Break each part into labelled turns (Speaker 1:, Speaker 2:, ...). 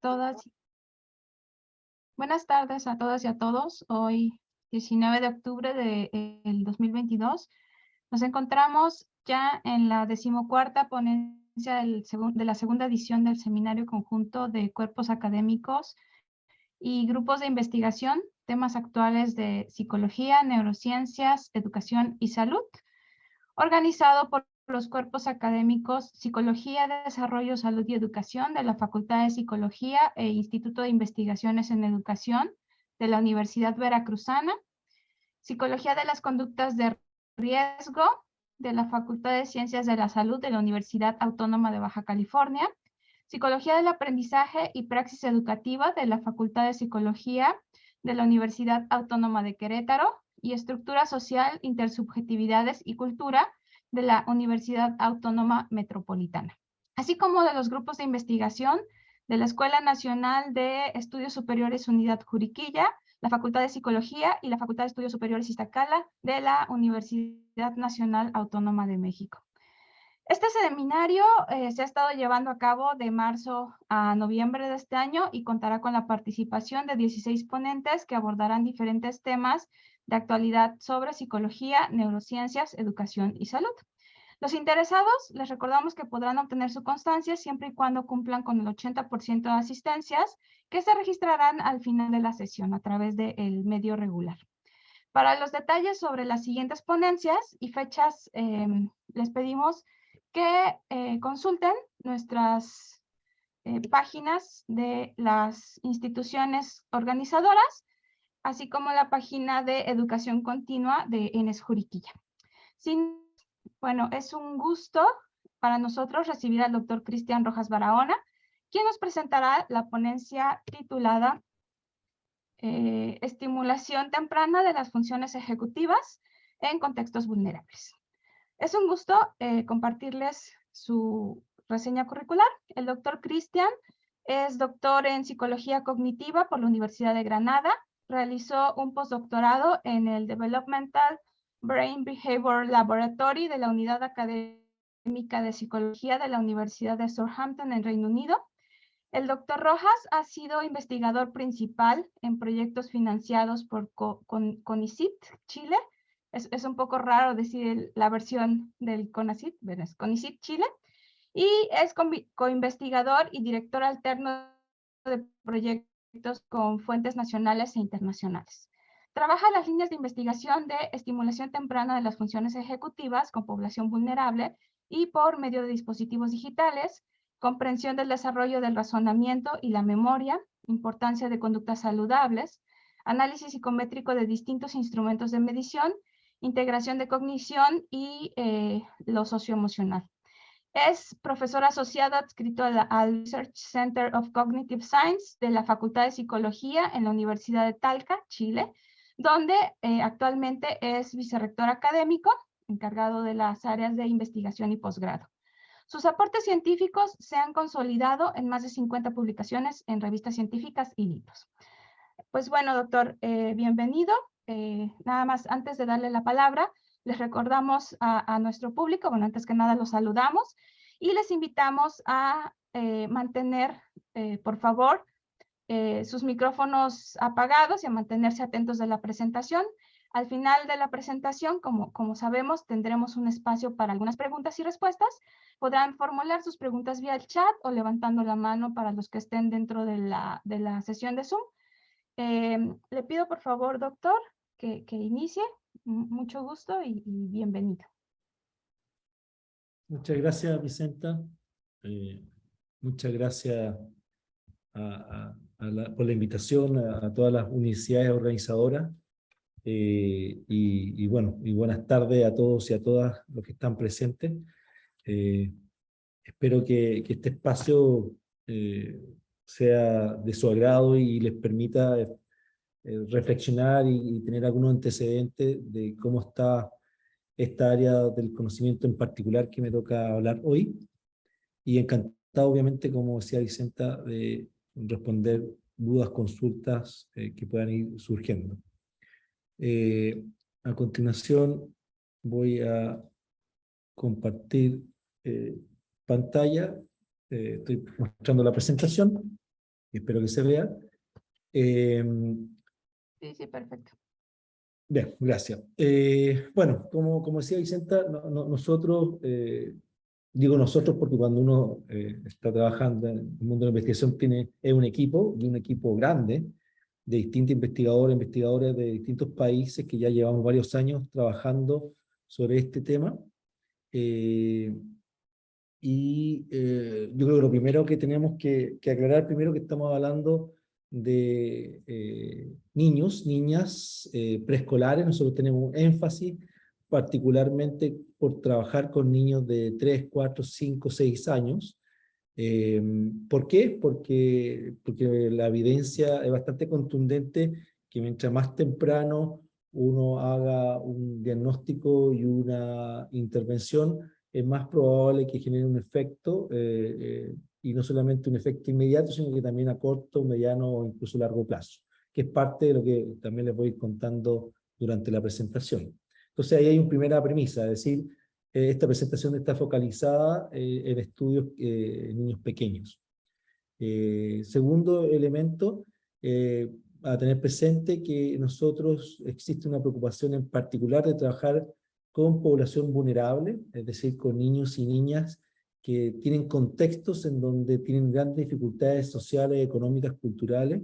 Speaker 1: todas. Buenas tardes a todas y a todos. Hoy, 19 de octubre del 2022, nos encontramos ya en la 14ª ponencia de la segunda edición del Seminario Conjunto de Cuerpos Académicos y Grupos de Investigación, temas actuales de Psicología, Neurociencias, Educación y Salud, organizado por los cuerpos académicos Psicología, Desarrollo, Salud y Educación de la Facultad de Psicología e Instituto de Investigaciones en Educación de la Universidad Veracruzana, Psicología de las Conductas de Riesgo de la Facultad de Ciencias de la Salud de la Universidad Autónoma de Baja California, Psicología del Aprendizaje y Praxis Educativa de la Facultad de Psicología de la Universidad Autónoma de Querétaro y Estructura Social, Intersubjetividades y Cultura de la Universidad Autónoma Metropolitana, así como de los grupos de investigación de la Escuela Nacional de Estudios Superiores Unidad Juriquilla, la Facultad de Psicología y la Facultad de Estudios Superiores Iztacala de la Universidad Nacional Autónoma de México. Este seminario se ha estado llevando a cabo de marzo a noviembre de este año y contará con la participación de 16 ponentes que abordarán diferentes temas de actualidad sobre psicología, neurociencias, educación y salud. Los interesados, les recordamos que podrán obtener su constancia siempre y cuando cumplan con el 80% de asistencias que se registrarán al final de la sesión a través del medio regular. Para los detalles sobre las siguientes ponencias y fechas, les pedimos que consulten nuestras páginas de las instituciones organizadoras, así como la página de educación continua de ENES Juriquilla. Bueno, es un gusto para nosotros recibir al doctor Cristian Rojas Barahona, quien nos presentará la ponencia titulada Estimulación temprana de las funciones ejecutivas en contextos vulnerables. Es un gusto compartirles su reseña curricular. El doctor Cristian es doctor en Psicología Cognitiva por la Universidad de Granada. Realizó un postdoctorado en el Developmental Brain Behavior Laboratory de la Unidad Académica de Psicología de la Universidad de Southampton en Reino Unido. El doctor Rojas ha sido investigador principal en proyectos financiados por CONICYT Chile. Es un poco raro decir la versión del CONACYT, pero es CONICYT Chile. Y es coinvestigador y director alterno de proyectos con fuentes nacionales e internacionales. Trabaja las líneas de investigación de estimulación temprana de las funciones ejecutivas con población vulnerable y por medio de dispositivos digitales, comprensión del desarrollo del razonamiento y la memoria, importancia de conductas saludables, análisis psicométrico de distintos instrumentos de medición, integración de cognición y lo socioemocional. Es profesor asociado adscrito al Research Center of Cognitive Science de la Facultad de Psicología en la Universidad de Talca, Chile, donde actualmente es vicerrector académico, encargado de las áreas de investigación y posgrado. Sus aportes científicos se han consolidado en más de 50 publicaciones en revistas científicas y libros. Pues bueno, doctor, bienvenido. Nada más, antes de darle la palabra, les recordamos a nuestro público, bueno, antes que nada los saludamos y les invitamos a mantener, por favor, sus micrófonos apagados y a mantenerse atentos de la presentación. Al final de la presentación, como sabemos, tendremos un espacio para algunas preguntas y respuestas. Podrán formular sus preguntas vía el chat o levantando la mano para los que estén dentro de la sesión de Zoom. Le pido por favor, doctor, que inicie. Mucho gusto y bienvenido.
Speaker 2: Muchas gracias, Vicenta. Muchas gracias por la invitación a todas las universidades organizadoras. Bueno, buenas tardes a todos y a todas los que están presentes. Espero que este espacio sea de su agrado y les permita reflexionar y tener algunos antecedentes de cómo está esta área del conocimiento en particular que me toca hablar hoy. Y encantado, obviamente, como decía Vicenta, de responder dudas, consultas que puedan ir surgiendo. A continuación voy a compartir pantalla. Estoy mostrando la presentación. Espero que se vea.
Speaker 1: Sí, sí, perfecto.
Speaker 2: Bien, gracias. Bueno, como decía Vicenta, nosotros, digo nosotros porque cuando uno está trabajando en el mundo de la investigación es un equipo, y un equipo grande, de distintos investigadores de distintos países que ya llevamos varios años trabajando sobre este tema. Yo creo que lo primero que tenemos que aclarar, primero que estamos hablando de niños, niñas preescolares. Nosotros tenemos énfasis particularmente por trabajar con niños de 3, 4, 5, 6 años. ¿Por qué? Porque la evidencia es bastante contundente que mientras más temprano uno haga un diagnóstico y una intervención, es más probable que genere un efecto, y no solamente un efecto inmediato, sino que también a corto, mediano o incluso largo plazo, que es parte de lo que también les voy contando durante la presentación. Entonces ahí hay una primera premisa, es decir, esta presentación está focalizada en estudios en niños pequeños. Segundo elemento, a tener presente que nosotros existe una preocupación en particular de trabajar con población vulnerable, es decir, con niños y niñas que tienen contextos en donde tienen grandes dificultades sociales, económicas, culturales,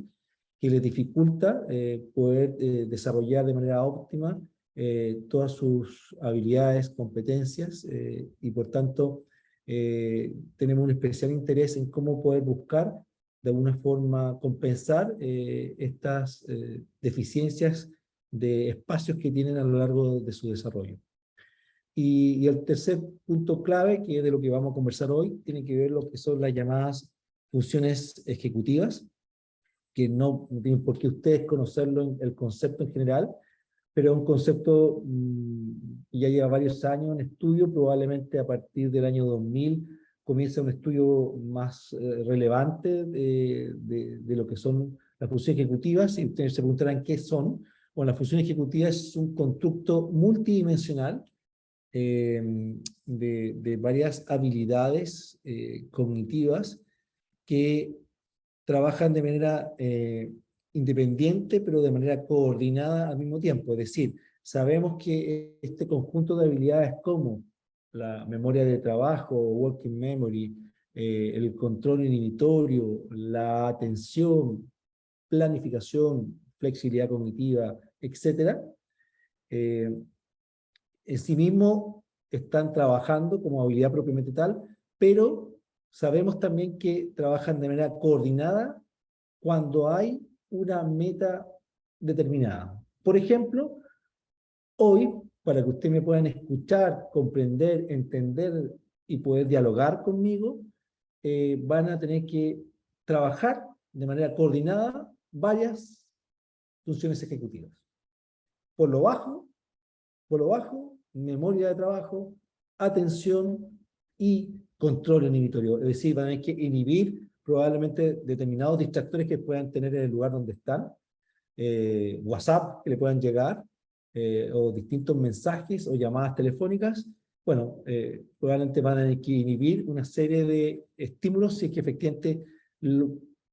Speaker 2: que les dificulta poder desarrollar de manera óptima todas sus habilidades, competencias, y por tanto tenemos un especial interés en cómo poder buscar de alguna forma compensar estas deficiencias de espacios que tienen a lo largo de su desarrollo. Y el tercer punto clave, que es de lo que vamos a conversar hoy, tiene que ver lo que son las llamadas funciones ejecutivas, que no tienen por qué ustedes conocerlo, el concepto en general, pero es un concepto que ya lleva varios años en estudio. Probablemente a partir del año 2000 comienza un estudio más relevante de lo que son las funciones ejecutivas, y ustedes se preguntarán qué son. Bueno, la función ejecutiva es un constructo multidimensional de varias habilidades cognitivas que trabajan de manera independiente, pero de manera coordinada al mismo tiempo. Es decir, sabemos que este conjunto de habilidades como la memoria de trabajo, working memory, el control inhibitorio, la atención, planificación, flexibilidad cognitiva, etcétera, en sí mismo están trabajando como habilidad propiamente tal, pero sabemos también que trabajan de manera coordinada cuando hay una meta determinada. Por ejemplo, hoy, para que ustedes me puedan escuchar, comprender, entender y poder dialogar conmigo, van a tener que trabajar de manera coordinada varias funciones ejecutivas. Por lo bajo, memoria de trabajo, atención y control inhibitorio. Es decir, van a tener que inhibir probablemente determinados distractores que puedan tener en el lugar donde están, WhatsApp que le puedan llegar, o distintos mensajes o llamadas telefónicas. Bueno, probablemente van a tener que inhibir una serie de estímulos si es que efectivamente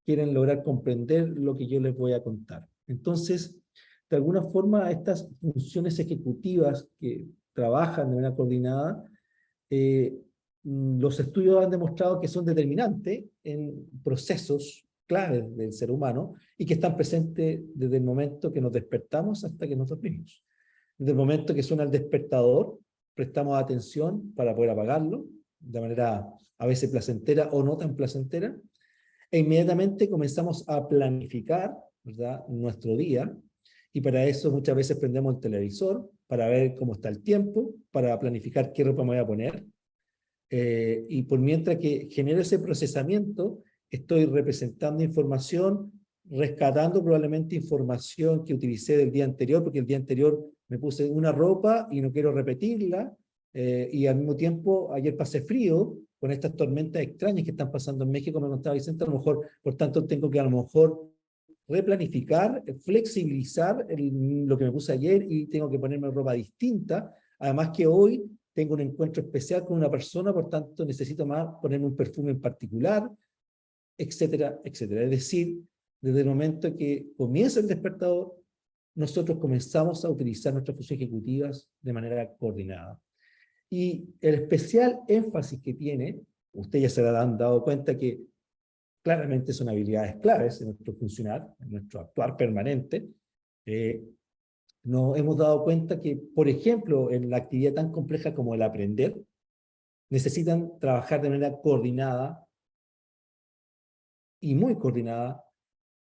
Speaker 2: quieren lograr comprender lo que yo les voy a contar. Entonces, de alguna forma, estas funciones ejecutivas que trabajan de manera coordinada, los estudios han demostrado que son determinantes en procesos claves del ser humano y que están presentes desde el momento que nos despertamos hasta que nos dormimos. Desde el momento que suena el despertador, prestamos atención para poder apagarlo, de manera a veces placentera o no tan placentera, e inmediatamente comenzamos a planificar, ¿verdad?, nuestro día, y para eso muchas veces prendemos el televisor para ver cómo está el tiempo, para planificar qué ropa me voy a poner, y por mientras que genero ese procesamiento, estoy representando información, rescatando probablemente información que utilicé del día anterior, porque el día anterior me puse una ropa y no quiero repetirla, y al mismo tiempo ayer pasé frío con estas tormentas extrañas que están pasando en México, me contaba Vicente, a lo mejor, por tanto tengo que a lo mejor replanificar, flexibilizar lo que me puse ayer y tengo que ponerme ropa distinta, además que hoy tengo un encuentro especial con una persona, por tanto necesito más ponerme un perfume en particular, etcétera, etcétera. Es decir, desde el momento que comienza el despertador, nosotros comenzamos a utilizar nuestras funciones ejecutivas de manera coordinada. Y el especial énfasis que tiene, ustedes ya se habrán dado cuenta que claramente son habilidades claves en nuestro funcionar, en nuestro actuar permanente. Nos hemos dado cuenta que, por ejemplo, en la actividad tan compleja como el aprender, necesitan trabajar de manera coordinada y muy coordinada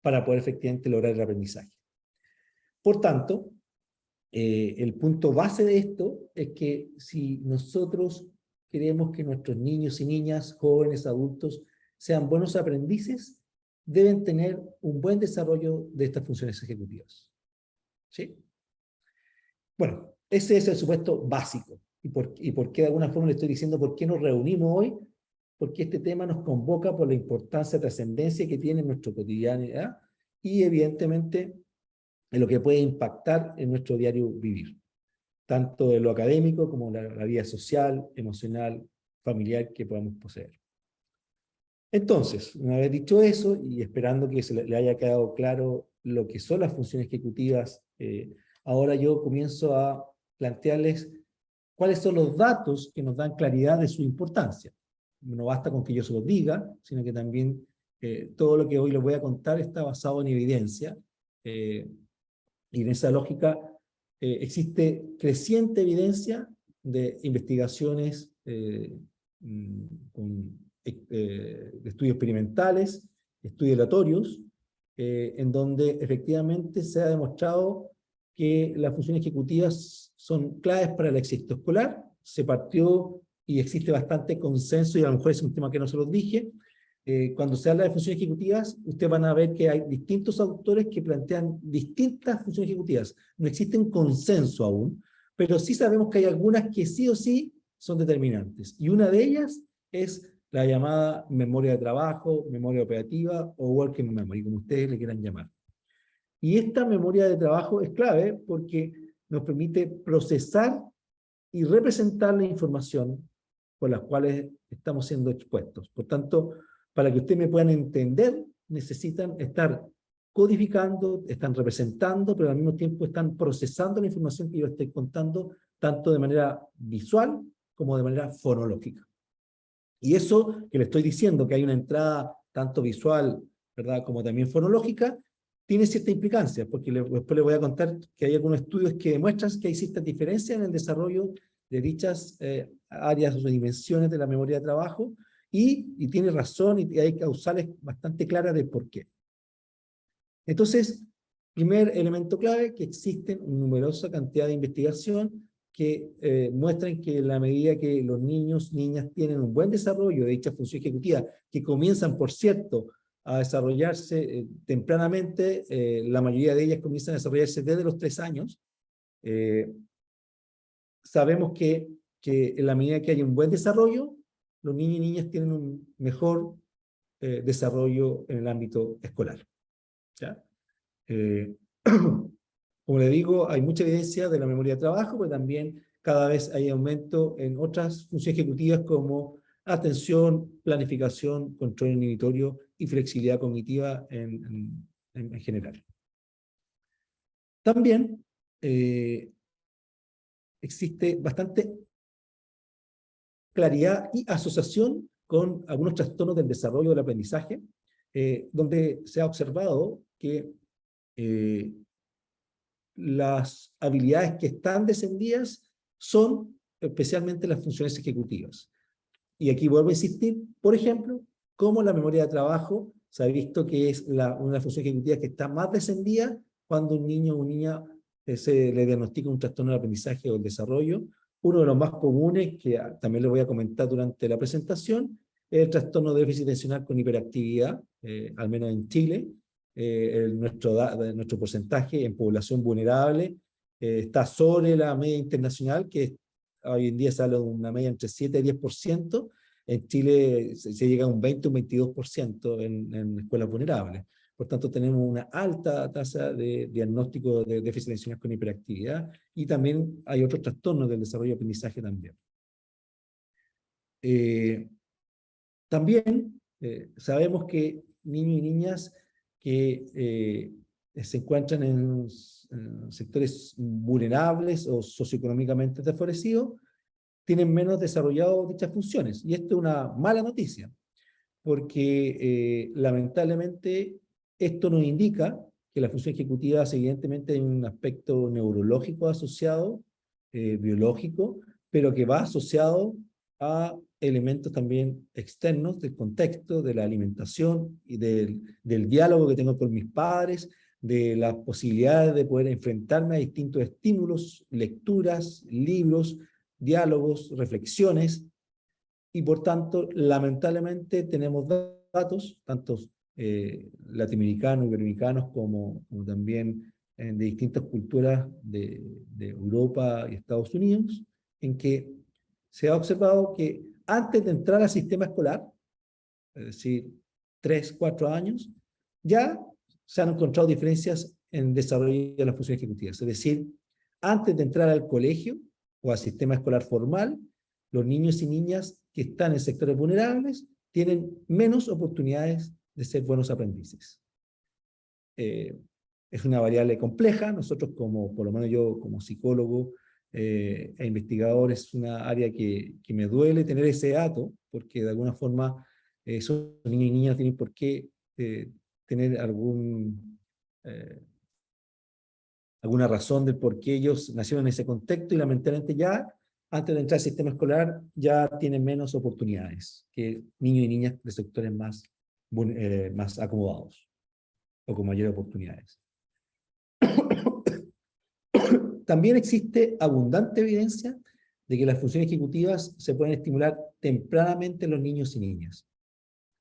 Speaker 2: para poder efectivamente lograr el aprendizaje. Por tanto, el punto base de esto es que si nosotros queremos que nuestros niños y niñas, jóvenes, adultos, sean buenos aprendices, deben tener un buen desarrollo de estas funciones ejecutivas. ¿Sí? Bueno, ese es el supuesto básico. ¿Y por qué de alguna forma le estoy diciendo por qué nos reunimos hoy? Porque este tema nos convoca por la importancia, trascendencia que tiene en nuestra cotidianidad y evidentemente en lo que puede impactar en nuestro diario vivir, tanto en lo académico como la vida social, emocional, familiar que podamos poseer. Entonces, una vez dicho eso, y esperando que le haya quedado claro lo que son las funciones ejecutivas, ahora yo comienzo a plantearles cuáles son los datos que nos dan claridad de su importancia. No basta con que yo se los diga, sino que también todo lo que hoy les voy a contar está basado en evidencia, y en esa lógica existe creciente evidencia de investigaciones con estudios experimentales, estudios aleatorios, en donde efectivamente se ha demostrado que las funciones ejecutivas son claves para el éxito escolar. Se partió y existe bastante consenso, y a lo mejor es un tema que no se los dije. Cuando se habla de funciones ejecutivas, ustedes van a ver que hay distintos autores que plantean distintas funciones ejecutivas. No existe un consenso aún, pero sí sabemos que hay algunas que sí o sí son determinantes. Y una de ellas es la llamada memoria de trabajo, memoria operativa o working memory, como ustedes le quieran llamar. Y esta memoria de trabajo es clave porque nos permite procesar y representar la información por las cuales estamos siendo expuestos. Por tanto, para que ustedes me puedan entender, necesitan estar codificando, están representando, pero al mismo tiempo están procesando la información que yo estoy contando, tanto de manera visual como de manera fonológica. Y eso que le estoy diciendo, que hay una entrada tanto visual, ¿verdad?, como también fonológica, tiene cierta implicancia, porque después les voy a contar que hay algunos estudios que demuestran que hay cierta diferencia en el desarrollo de dichas áreas o dimensiones de la memoria de trabajo, y tiene razón, y hay causales bastante claras de por qué. Entonces, primer elemento clave, que existen una numerosa cantidad de investigación que muestran que en la medida que los niños, niñas tienen un buen desarrollo de dicha función ejecutiva, que comienzan, por cierto, a desarrollarse tempranamente, la mayoría de ellas comienzan a desarrollarse desde los 3 años, sabemos que en la medida que hay un buen desarrollo, los niños y niñas tienen un mejor desarrollo en el ámbito escolar. ¿Ya? Como le digo, hay mucha evidencia de la memoria de trabajo, pero también cada vez hay aumento en otras funciones ejecutivas como atención, planificación, control inhibitorio y flexibilidad cognitiva en general. También existe bastante claridad y asociación con algunos trastornos del desarrollo del aprendizaje, donde se ha observado que las habilidades que están descendidas son especialmente las funciones ejecutivas. Y aquí vuelvo a insistir, por ejemplo, como la memoria de trabajo se ha visto que es una función ejecutiva que está más descendida cuando un niño o una niña se le diagnostica un trastorno del aprendizaje o el desarrollo. Uno de los más comunes, que también les voy a comentar durante la presentación, es el trastorno de déficit atencional con hiperactividad, al menos en Chile. Nuestro porcentaje en población vulnerable está sobre la media internacional, que hoy en día se habla de una media entre 7 y 10%. En Chile se llega a un 20 o un 22% en escuelas vulnerables. Por tanto, tenemos una alta tasa de diagnóstico de déficit atencional con hiperactividad, y también hay otros trastornos del desarrollo de aprendizaje también. También sabemos que niños y niñas que se encuentran en sectores vulnerables o socioeconómicamente desfavorecidos, tienen menos desarrollado dichas funciones. Y esto es una mala noticia, porque lamentablemente esto nos indica que la función ejecutiva evidentemente hay un aspecto neurológico asociado, biológico, pero que va asociado a elementos también externos del contexto, de la alimentación y del diálogo que tengo con mis padres, de las posibilidades de poder enfrentarme a distintos estímulos, lecturas, libros, diálogos, reflexiones, y por tanto, lamentablemente tenemos datos, tanto latinoamericanos, iberoamericanos, como también de distintas culturas de Europa y Estados Unidos, en que se ha observado que antes de entrar al sistema escolar, es decir, 3, 4 años, ya se han encontrado diferencias en desarrollo de las funciones ejecutivas. Es decir, antes de entrar al colegio o al sistema escolar formal, los niños y niñas que están en sectores vulnerables tienen menos oportunidades de ser buenos aprendices. Es una variable compleja. Nosotros, por lo menos yo como psicólogo e investigador, es una área que me duele tener ese dato, porque de alguna forma esos niños y niñas tienen por qué tener alguna razón del por qué ellos nacieron en ese contexto, y lamentablemente ya, antes de entrar al sistema escolar, ya tienen menos oportunidades que niños y niñas de sectores más acomodados o con mayores oportunidades. También existe abundante evidencia de que las funciones ejecutivas se pueden estimular tempranamente en los niños y niñas.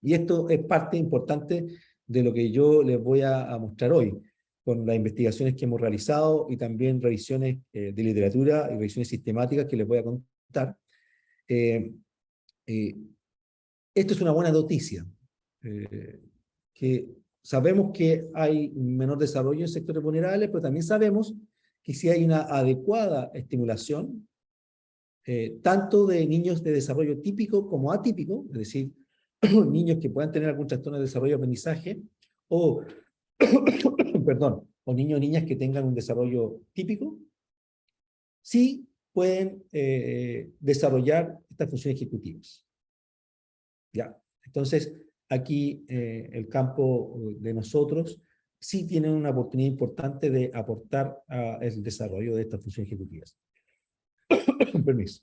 Speaker 2: Y esto es parte importante de lo que yo les voy a mostrar hoy, con las investigaciones que hemos realizado y también revisiones de literatura y revisiones sistemáticas que les voy a contar. Esto es una buena noticia, que sabemos que hay menor desarrollo en sectores vulnerables, pero también sabemos que si hay una adecuada estimulación, tanto de niños de desarrollo típico como atípico, es decir, niños que puedan tener algún trastorno de desarrollo de aprendizaje, o, perdón, o niños o niñas que tengan un desarrollo típico, sí pueden desarrollar estas funciones ejecutivas. ¿Ya? Entonces, aquí el campo de nosotros sí tiene una oportunidad importante de aportar al desarrollo de estas funciones ejecutivas. Permiso.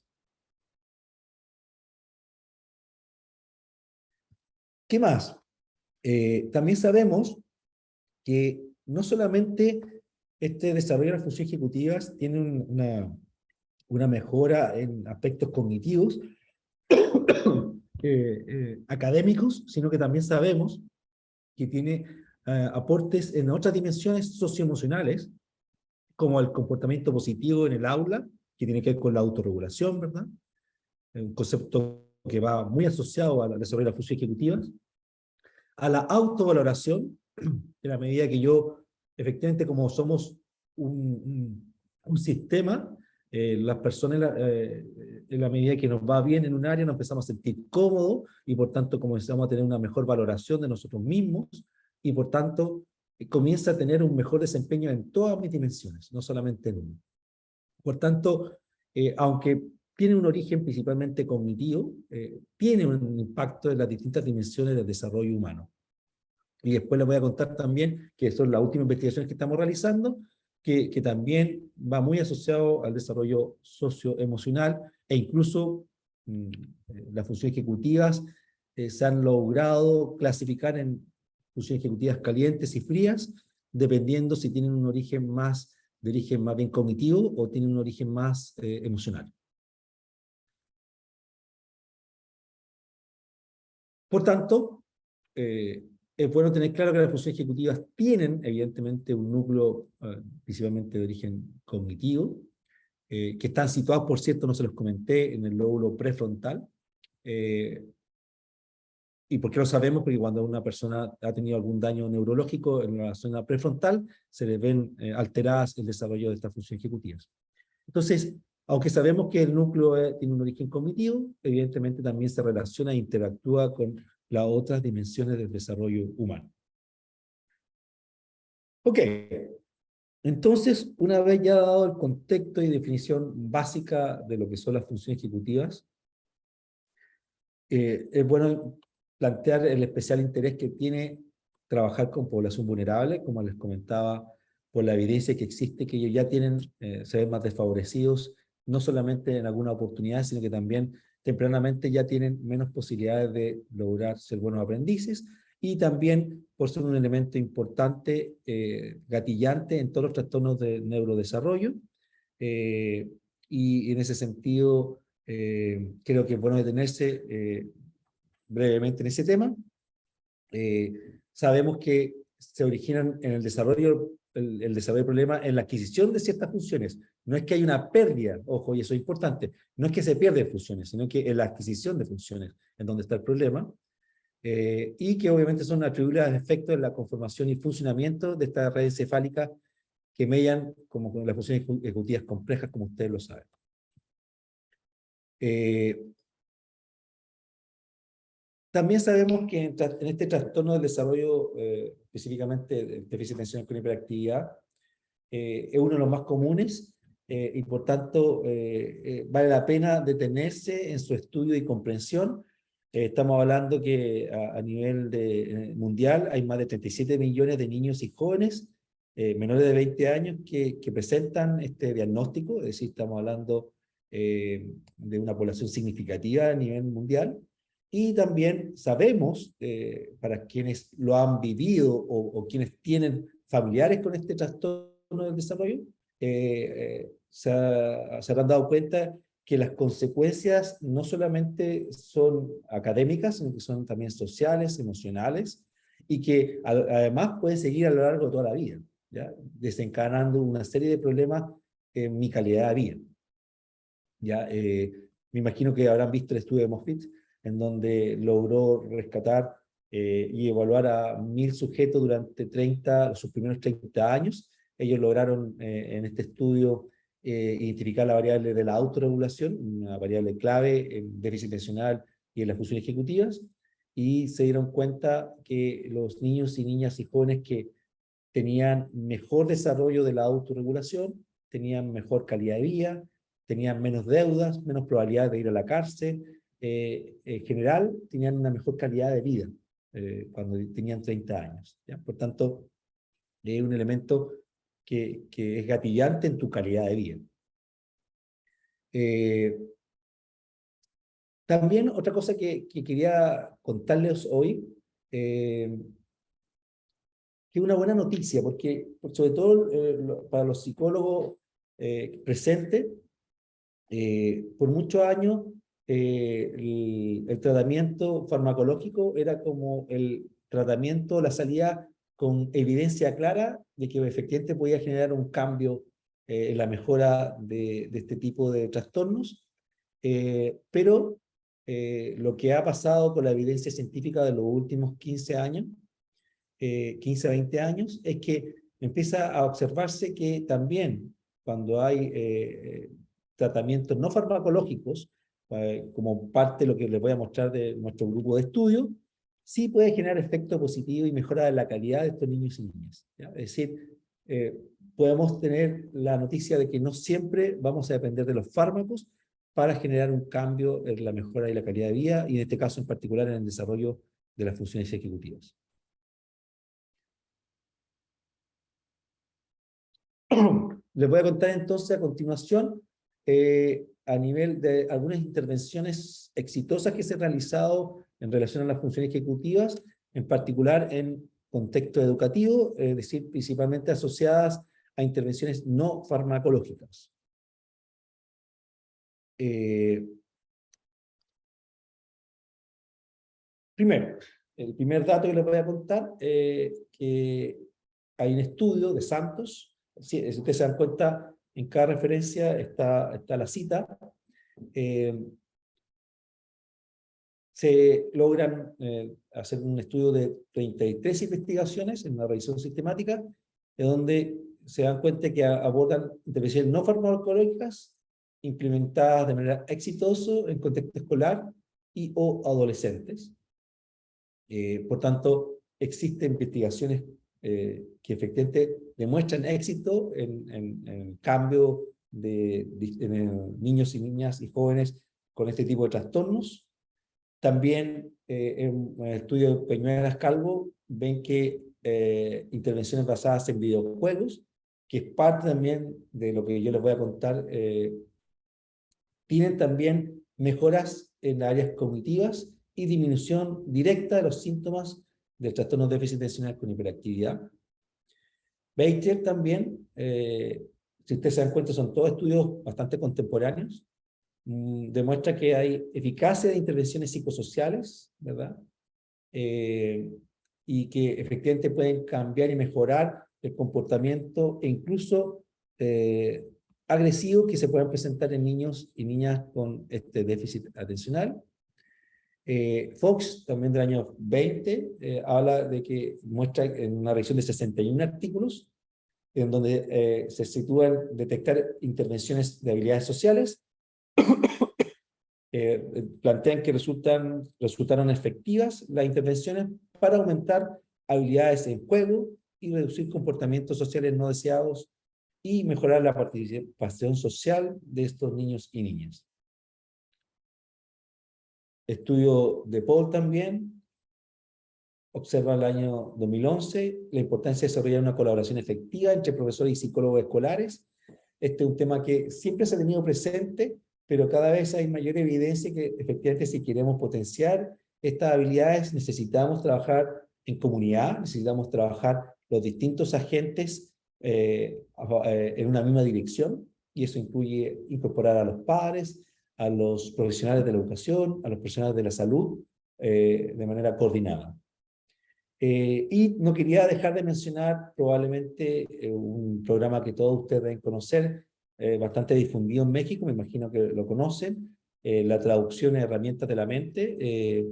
Speaker 2: ¿Qué más? También sabemos que no solamente este desarrollo de las funciones ejecutivas tiene una mejora en aspectos cognitivos, académicos, sino que también sabemos que tiene aportes en otras dimensiones socioemocionales, como el comportamiento positivo en el aula, que tiene que ver con la autorregulación, ¿verdad? Un concepto que va muy asociado al desarrollo de las funciones ejecutivas, a la autovaloración, en la medida que yo, efectivamente, como somos un sistema, las personas, en la medida que nos va bien en un área, nos empezamos a sentir cómodos, y por tanto comenzamos a tener una mejor valoración de nosotros mismos, y por tanto comienza a tener un mejor desempeño en todas mis dimensiones, no solamente en una. Por tanto, aunque tiene un origen principalmente cognitivo, tiene un impacto en las distintas dimensiones del desarrollo humano. Y después les voy a contar también, que son las últimas investigaciones que estamos realizando, que también va muy asociado al desarrollo socioemocional, e incluso las funciones ejecutivas se han logrado clasificar en funciones ejecutivas calientes y frías, dependiendo si tienen un origen de origen más bien cognitivo o tienen un origen más emocional. Por tanto, es bueno tener claro que las funciones ejecutivas tienen, evidentemente, un núcleo principalmente de origen cognitivo, que están situados, por cierto, no se los comenté, en el lóbulo prefrontal. ¿Y por qué lo sabemos? Porque cuando una persona ha tenido algún daño neurológico en la zona prefrontal, se le ven alteradas el desarrollo de estas funciones ejecutivas. Entonces, aunque sabemos que el núcleo tiene un origen cognitivo, evidentemente también se relaciona e interactúa con las otras dimensiones del desarrollo humano. Ok, entonces, una vez ya dado el contexto y definición básica de lo que son las funciones ejecutivas, es bueno plantear el especial interés que tiene trabajar con población vulnerable, como les comentaba, por la evidencia que existe, que ellos ya tienen, se ven más desfavorecidos, no solamente en alguna oportunidad, sino que también tempranamente ya tienen menos posibilidades de lograr ser buenos aprendices, y también por ser un elemento importante, gatillante en todos los trastornos de neurodesarrollo, y en ese sentido, creo que es bueno detenerse brevemente en ese tema. Sabemos que se originan en el desarrollo, el desarrollo del problema en la adquisición de ciertas funciones. No es que hay una pérdida, ojo, y eso es importante, no es que se pierden funciones, sino que en la adquisición de funciones es donde está el problema, y que obviamente son atribuibles a efectos en la conformación y funcionamiento de esta red encefálica que median como con las funciones ejecutivas complejas, como ustedes lo saben. También sabemos que en este trastorno del desarrollo, específicamente del déficit de atención con hiperactividad, es uno de los más comunes, y por tanto vale la pena detenerse en su estudio y comprensión. Estamos hablando que a nivel mundial hay más de 37 millones de niños y jóvenes menores de 20 años que presentan este diagnóstico, es decir, estamos hablando de una población significativa a nivel mundial. Y también sabemos, para quienes lo han vivido o quienes tienen familiares con este trastorno del desarrollo, se habrán dado cuenta que las consecuencias no solamente son académicas, sino que son también sociales, emocionales, y que además pueden seguir a lo largo de toda la vida, ¿ya? Desencadenando una serie de problemas en mi calidad de vida. ¿Ya? Me imagino que habrán visto el estudio de Moffitt, en donde logró rescatar y evaluar a 1000 sujetos durante sus primeros 30 años. Ellos lograron en este estudio identificar la variable de la autorregulación, una variable clave en déficit atencional y en las funciones ejecutivas, y se dieron cuenta que los niños y niñas y jóvenes que tenían mejor desarrollo de la autorregulación, tenían mejor calidad de vida, tenían menos deudas, menos probabilidad de ir a la cárcel, en general tenían una mejor calidad de vida cuando tenían 30 años. ¿Ya? Por tanto, es un elemento que es gatillante en tu calidad de vida. También otra cosa que quería contarles hoy, que es una buena noticia, porque sobre todo para los psicólogos presentes, por muchos años el tratamiento farmacológico era como el tratamiento, la salida con evidencia clara de que efectivamente podía generar un cambio en la mejora de este tipo de trastornos, pero lo que ha pasado con la evidencia científica de los últimos 15 años, 15 a 20 años, es que empieza a observarse que también cuando hay tratamientos no farmacológicos, como parte de lo que les voy a mostrar de nuestro grupo de estudio, sí puede generar efecto positivo y mejora de la calidad de estos niños y niñas, ¿ya? Es decir, podemos tener la noticia de que no siempre vamos a depender de los fármacos para generar un cambio en la mejora y la calidad de vida, y en este caso en particular en el desarrollo de las funciones ejecutivas. Les voy a contar entonces a continuación a nivel de algunas intervenciones exitosas que se han realizado en relación a las funciones ejecutivas, en particular en contexto educativo, es decir, principalmente asociadas a intervenciones no farmacológicas. Primero, el primer dato que les voy a contar, que hay un estudio de Santos. Si ustedes se dan cuenta, en cada referencia está la cita. Se logran hacer un estudio de 33 investigaciones en una revisión sistemática, en donde se dan cuenta que abordan intervenciones no farmacológicas implementadas de manera exitosa en contexto escolar y o adolescentes. Por tanto, existen investigaciones que efectivamente demuestran éxito en el cambio en niños y niñas y jóvenes con este tipo de trastornos. También en el estudio de Peñuelas Calvo ven que intervenciones basadas en videojuegos, que es parte también de lo que yo les voy a contar, tienen también mejoras en áreas cognitivas y disminución directa de los síntomas del trastorno de déficit atencional con hiperactividad. Baker también, si ustedes se dan cuenta, son todos estudios bastante contemporáneos, demuestra que hay eficacia de intervenciones psicosociales, ¿verdad? Y que efectivamente pueden cambiar y mejorar el comportamiento e incluso agresivo que se pueden presentar en niños y niñas con este déficit atencional. Fox, también del año 20, habla de que muestra en una revisión de 61 artículos, en donde se sitúa en detectar intervenciones de habilidades sociales, plantean que resultaron efectivas las intervenciones para aumentar habilidades en juego y reducir comportamientos sociales no deseados y mejorar la participación social de estos niños y niñas. Estudio de Paul también observa el año 2011 la importancia de desarrollar una colaboración efectiva entre profesores y psicólogos escolares. Este es un tema que siempre se ha tenido presente, pero cada vez hay mayor evidencia que efectivamente si queremos potenciar estas habilidades necesitamos trabajar en comunidad, necesitamos trabajar los distintos agentes en una misma dirección, y eso incluye incorporar a los padres, a los profesionales de la educación, a los profesionales de la salud, de manera coordinada. Y no quería dejar de mencionar probablemente un programa que todos ustedes deben conocer, bastante difundido en México, me imagino que lo conocen, la traducción en herramientas de la mente,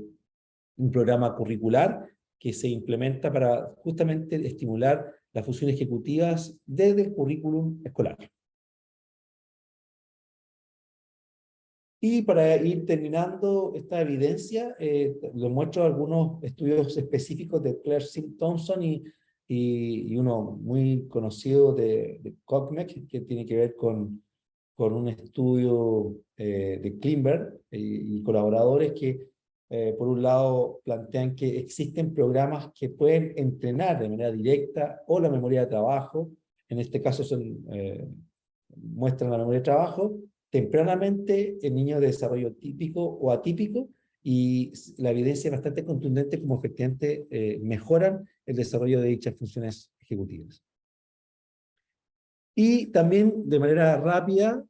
Speaker 2: un programa curricular que se implementa para justamente estimular las funciones ejecutivas desde el currículum escolar. Y para ir terminando esta evidencia, les muestro algunos estudios específicos de Claire Thompson y uno muy conocido de Cogmec, que tiene que ver con un estudio de Klimberg y colaboradores que, por un lado, plantean que existen programas que pueden entrenar de manera directa o la memoria de trabajo, en este caso muestran la memoria de trabajo, tempranamente en niños de desarrollo típico o atípico, y la evidencia es bastante contundente como efectivamente mejoran el desarrollo de dichas funciones ejecutivas. Y también de manera rápida,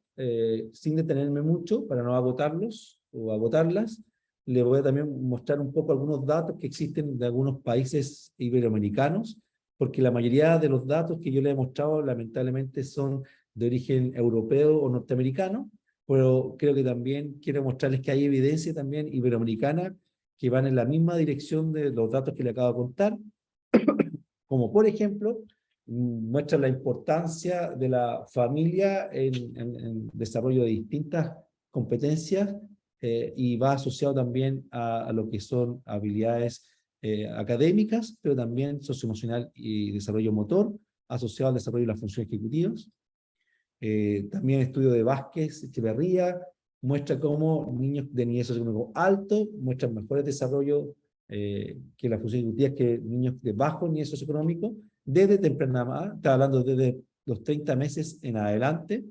Speaker 2: sin detenerme mucho para no agotarlos o agotarlas, les voy a también mostrar un poco algunos datos que existen de algunos países iberoamericanos, porque la mayoría de los datos que yo les he mostrado lamentablemente son de origen europeo o norteamericano, pero creo que también quiero mostrarles que hay evidencia también iberoamericana que van en la misma dirección de los datos que les acabo de contar, como por ejemplo, muestra la importancia de la familia en desarrollo de distintas competencias y va asociado también a lo que son habilidades académicas, pero también socioemocional y desarrollo motor, asociado al desarrollo de las funciones ejecutivas. También estudio de Vázquez Echeverría muestra cómo niños de nivel socioeconómico alto muestran mejores desarrollos que las funciones ejecutivas que niños de bajo nivel socioeconómico desde temprana edad, está hablando desde los 30 meses en adelante.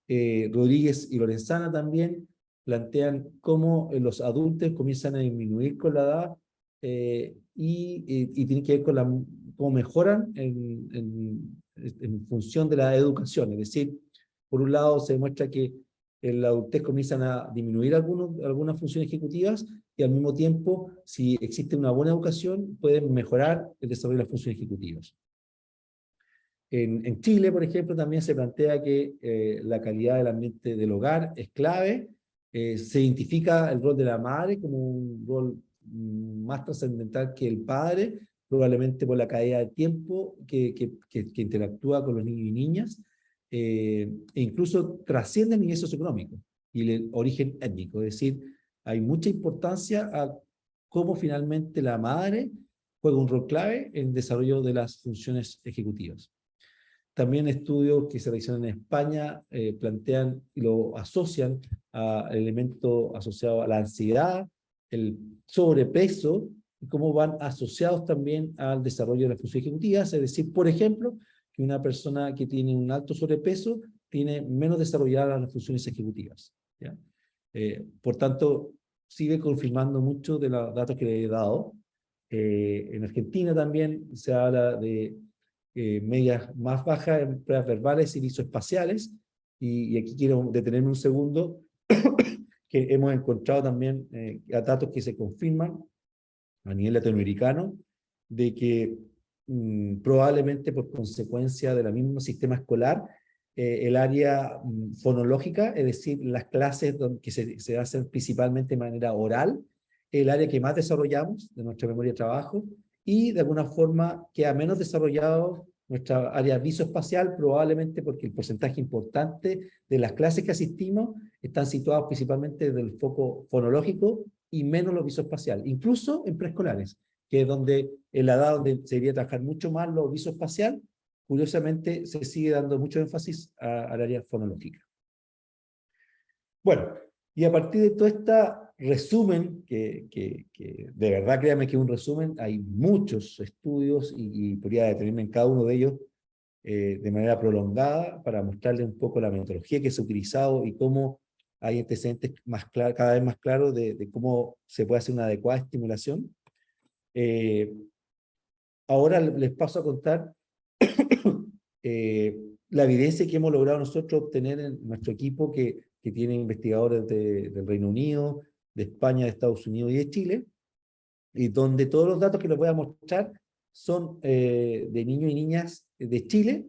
Speaker 2: Rodríguez y Lorenzana también plantean cómo los adultos comienzan a disminuir con la edad y tiene que ver con cómo mejoran en función de la educación. Es decir, por un lado se demuestra que en la adultez comienzan a disminuir algunas funciones ejecutivas y al mismo tiempo, si existe una buena educación, pueden mejorar el desarrollo de las funciones ejecutivas. En Chile, por ejemplo, también se plantea que la calidad del ambiente del hogar es clave. Se identifica el rol de la madre como un rol más trascendental que el padre, probablemente por la caída de tiempo que interactúa con los niños y niñas, e incluso trasciende el nivel socioeconómico y el origen étnico. Es decir, hay mucha importancia a cómo finalmente la madre juega un rol clave en el desarrollo de las funciones ejecutivas. También estudios que se realizan en España plantean y lo asocian al elemento asociado a la ansiedad, el sobrepeso, y cómo van asociados también al desarrollo de las funciones ejecutivas. Es decir, por ejemplo, que una persona que tiene un alto sobrepeso tiene menos desarrolladas las funciones ejecutivas, ¿ya? Por tanto, sigue confirmando mucho de los datos que le he dado. En Argentina también se habla de medias más bajas en pruebas verbales y visoespaciales, y aquí quiero detenerme un segundo, que hemos encontrado también datos que se confirman a nivel latinoamericano, de que probablemente por consecuencia del mismo sistema escolar, el área fonológica, es decir, las clases que se hacen principalmente de manera oral, el área que más desarrollamos de nuestra memoria de trabajo, y de alguna forma queda menos desarrollado nuestra área visoespacial, probablemente porque el porcentaje importante de las clases que asistimos están situadas principalmente desde el foco fonológico y menos lo visoespacial, incluso en preescolares, que es donde, en la edad donde se debería trabajar mucho más lo visoespacial, curiosamente se sigue dando mucho énfasis al área fonológica. Bueno, y a partir de todo este resumen, que de verdad créanme que es un resumen, hay muchos estudios y podría detenerme en cada uno de ellos de manera prolongada para mostrarles un poco la metodología que se ha utilizado y cómo hay antecedentes más cada vez más claros de cómo se puede hacer una adecuada estimulación. Ahora les paso a contar la evidencia que hemos logrado nosotros obtener en nuestro equipo que tiene investigadores del Reino Unido, de España, de Estados Unidos y de Chile, y donde todos los datos que les voy a mostrar son de niños y niñas de Chile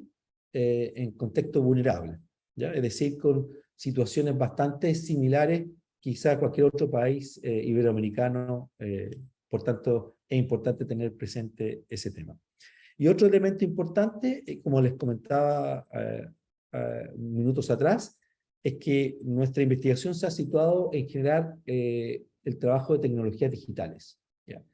Speaker 2: en contexto vulnerable, ¿ya? Es decir, con situaciones bastante similares quizá a cualquier otro país iberoamericano, por tanto es importante tener presente ese tema. Y otro elemento importante, como les comentaba minutos atrás, es que nuestra investigación se ha situado en generar el trabajo de tecnologías digitales, ¿ya?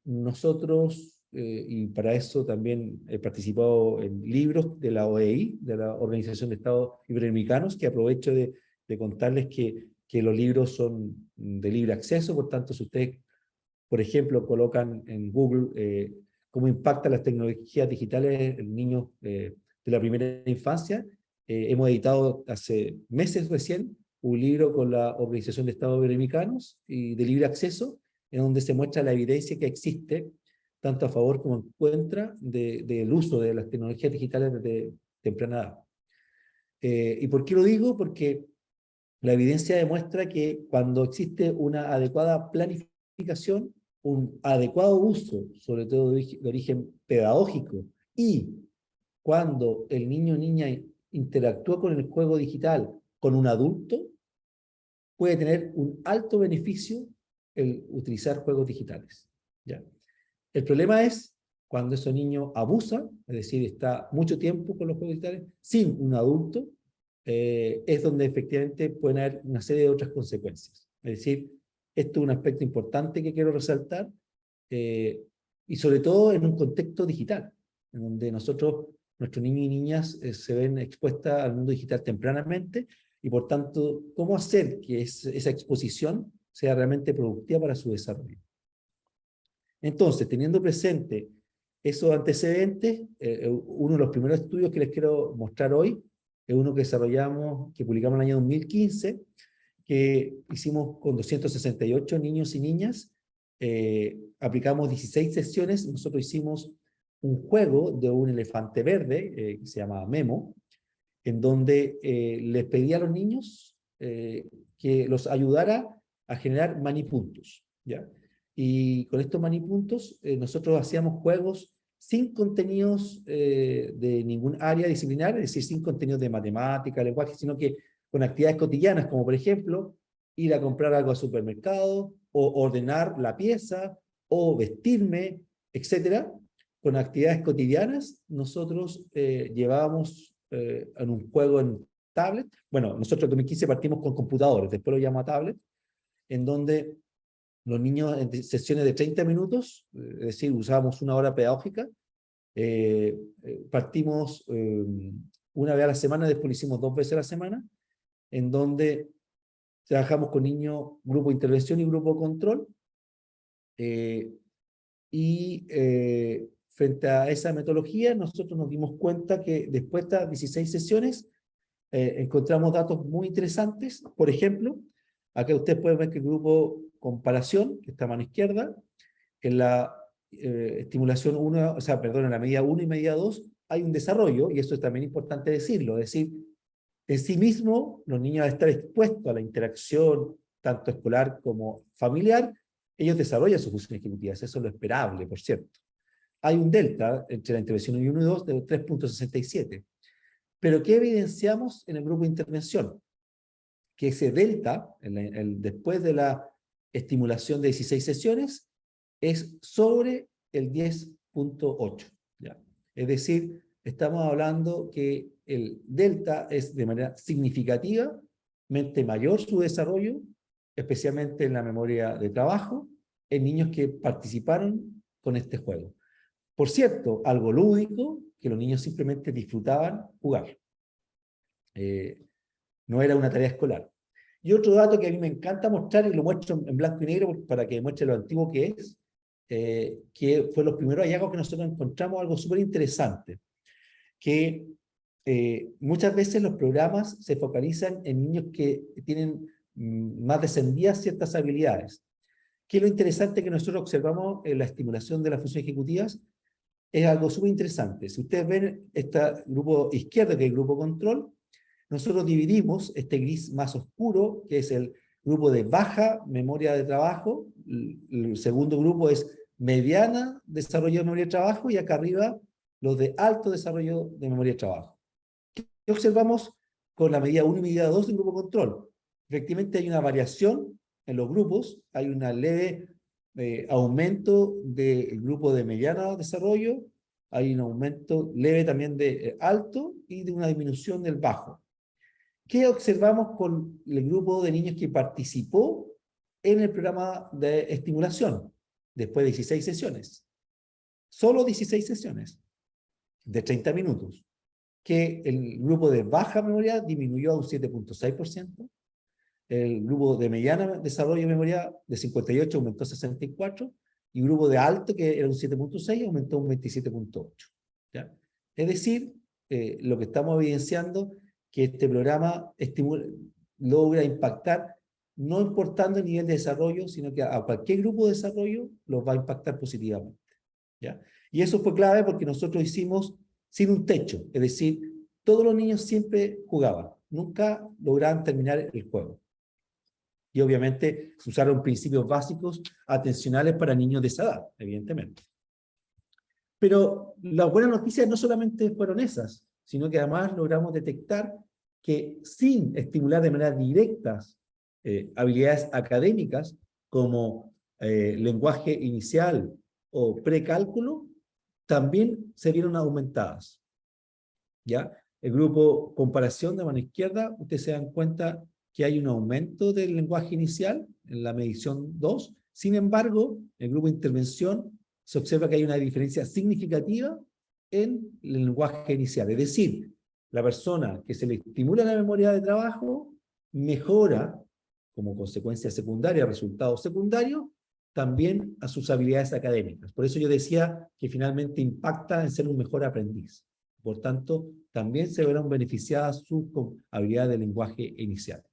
Speaker 2: Nosotros, y para eso también he participado en libros de la OEI, de la Organización de Estados Iberoamericanos, que aprovecho de contarles que los libros son de libre acceso, por tanto, si ustedes, por ejemplo, colocan en Google cómo impactan las tecnologías digitales en niños de la primera infancia, hemos editado hace meses recién un libro con la Organización de Estados Iberoamericanos y de libre acceso, en donde se muestra la evidencia que existe, tanto a favor como en contra, del uso de las tecnologías digitales desde temprana edad. ¿Y por qué lo digo? Porque la evidencia demuestra que cuando existe una adecuada planificación, un adecuado uso, sobre todo de origen pedagógico, y cuando el niño o niña interactúa con el juego digital con un adulto, puede tener un alto beneficio el utilizar juegos digitales, ¿ya? El problema es cuando ese niño abusa, es decir, está mucho tiempo con los juegos digitales, sin un adulto, es donde efectivamente pueden haber una serie de otras consecuencias. Es decir, esto es un aspecto importante que quiero resaltar, y sobre todo en un contexto digital, en donde nuestros niños y niñas se ven expuestas al mundo digital tempranamente, y por tanto, ¿cómo hacer que esa exposición sea realmente productiva para su desarrollo? Entonces, teniendo presente esos antecedentes, uno de los primeros estudios que les quiero mostrar hoy es uno que desarrollamos, que publicamos en el año 2015, que hicimos con 268 niños y niñas, aplicamos 16 sesiones, nosotros hicimos un juego de un elefante verde, que se llama Memo, en donde les pedía a los niños que los ayudara a generar manipuntos, ¿ya? Y con estos manipuntos nosotros hacíamos juegos sin contenidos de ningún área disciplinar, es decir, sin contenidos de matemática, lenguaje, sino que con actividades cotidianas, como por ejemplo, ir a comprar algo al supermercado, o ordenar la pieza, o vestirme, etcétera. Con actividades cotidianas, nosotros llevábamos en un juego en tablet. Bueno, nosotros en 2015 partimos con computadores, después lo llamamos tablet, en donde los niños en sesiones de 30 minutos, es decir, usábamos una hora pedagógica, partimos una vez a la semana, después lo hicimos 2 veces a la semana, en donde trabajamos con niños, grupo de intervención y grupo de control, frente a esa metodología, nosotros nos dimos cuenta que después de estas 16 sesiones, encontramos datos muy interesantes. Por ejemplo, acá ustedes pueden ver que el grupo comparación, que está a mano izquierda, en la estimulación 1, o sea, perdón, en la medida 1 y medida 2, hay un desarrollo, y eso es también importante decirlo, es decir, en sí mismo, los niños al estar expuestos a la interacción, tanto escolar como familiar, ellos desarrollan sus funciones ejecutivas, eso es lo esperable, por cierto. Hay un delta entre la intervención 1 y 2 de 3.67. Pero ¿qué evidenciamos en el grupo de intervención? Que ese delta, después de la estimulación de 16 sesiones, es sobre el 10.8. Es decir, estamos hablando que el delta es de manera significativamente mayor su desarrollo, especialmente en la memoria de trabajo, en niños que participaron con este juego. Por cierto, algo lúdico, que los niños simplemente disfrutaban jugar. No era una tarea escolar. Y otro dato que a mí me encanta mostrar, y lo muestro en blanco y negro para que muestre lo antiguo que es, que fue los primeros hallazgos que nosotros encontramos, algo súper interesante, que muchas veces los programas se focalizan en niños que tienen más descendidas ciertas habilidades. ¿Qué es lo interesante que nosotros observamos en la estimulación de las funciones ejecutivas? Es algo súper interesante. Si ustedes ven este grupo izquierdo, que es el grupo control, nosotros dividimos este gris más oscuro, que es el grupo de baja memoria de trabajo, el segundo grupo es mediana desarrollo de memoria de trabajo, y acá arriba los de alto desarrollo de memoria de trabajo. ¿Qué observamos con la medida 1 y medida 2 del grupo control? Efectivamente hay una variación en los grupos, hay una leve aumento del grupo de mediano desarrollo, hay un aumento leve también de alto y de una disminución del bajo. ¿Qué observamos con el grupo de niños que participó en el programa de estimulación después de 16 sesiones? Solo 16 sesiones de 30 minutos. Que el grupo de baja memoria disminuyó a un 7.6%, el grupo de mediana desarrollo de memoria de 58 aumentó a 64, y el grupo de alto, que era un 7.6, aumentó a un 27.8. ¿Ya? Es decir, lo que estamos evidenciando, que este programa logra impactar, no importando el nivel de desarrollo, sino que a cualquier grupo de desarrollo los va a impactar positivamente. ¿Ya? Y eso fue clave porque nosotros hicimos sin un techo, es decir, todos los niños siempre jugaban, nunca lograban terminar el juego. Y obviamente se usaron principios básicos atencionales para niños de esa edad, evidentemente. Pero las buenas noticias no solamente fueron esas, sino que además logramos detectar que sin estimular de manera directa habilidades académicas como lenguaje inicial o precálculo, también se vieron aumentadas. ¿Ya? El grupo comparación de mano izquierda, ustedes se dan cuenta que hay un aumento del lenguaje inicial en la medición 2. Sin embargo, en el grupo de intervención se observa que hay una diferencia significativa en el lenguaje inicial. Es decir, la persona que se le estimula la memoria de trabajo mejora, como consecuencia secundaria, resultados secundarios, también a sus habilidades académicas. Por eso yo decía que finalmente impacta en ser un mejor aprendiz. Por tanto, también se verán beneficiadas sus habilidades de lenguaje inicial.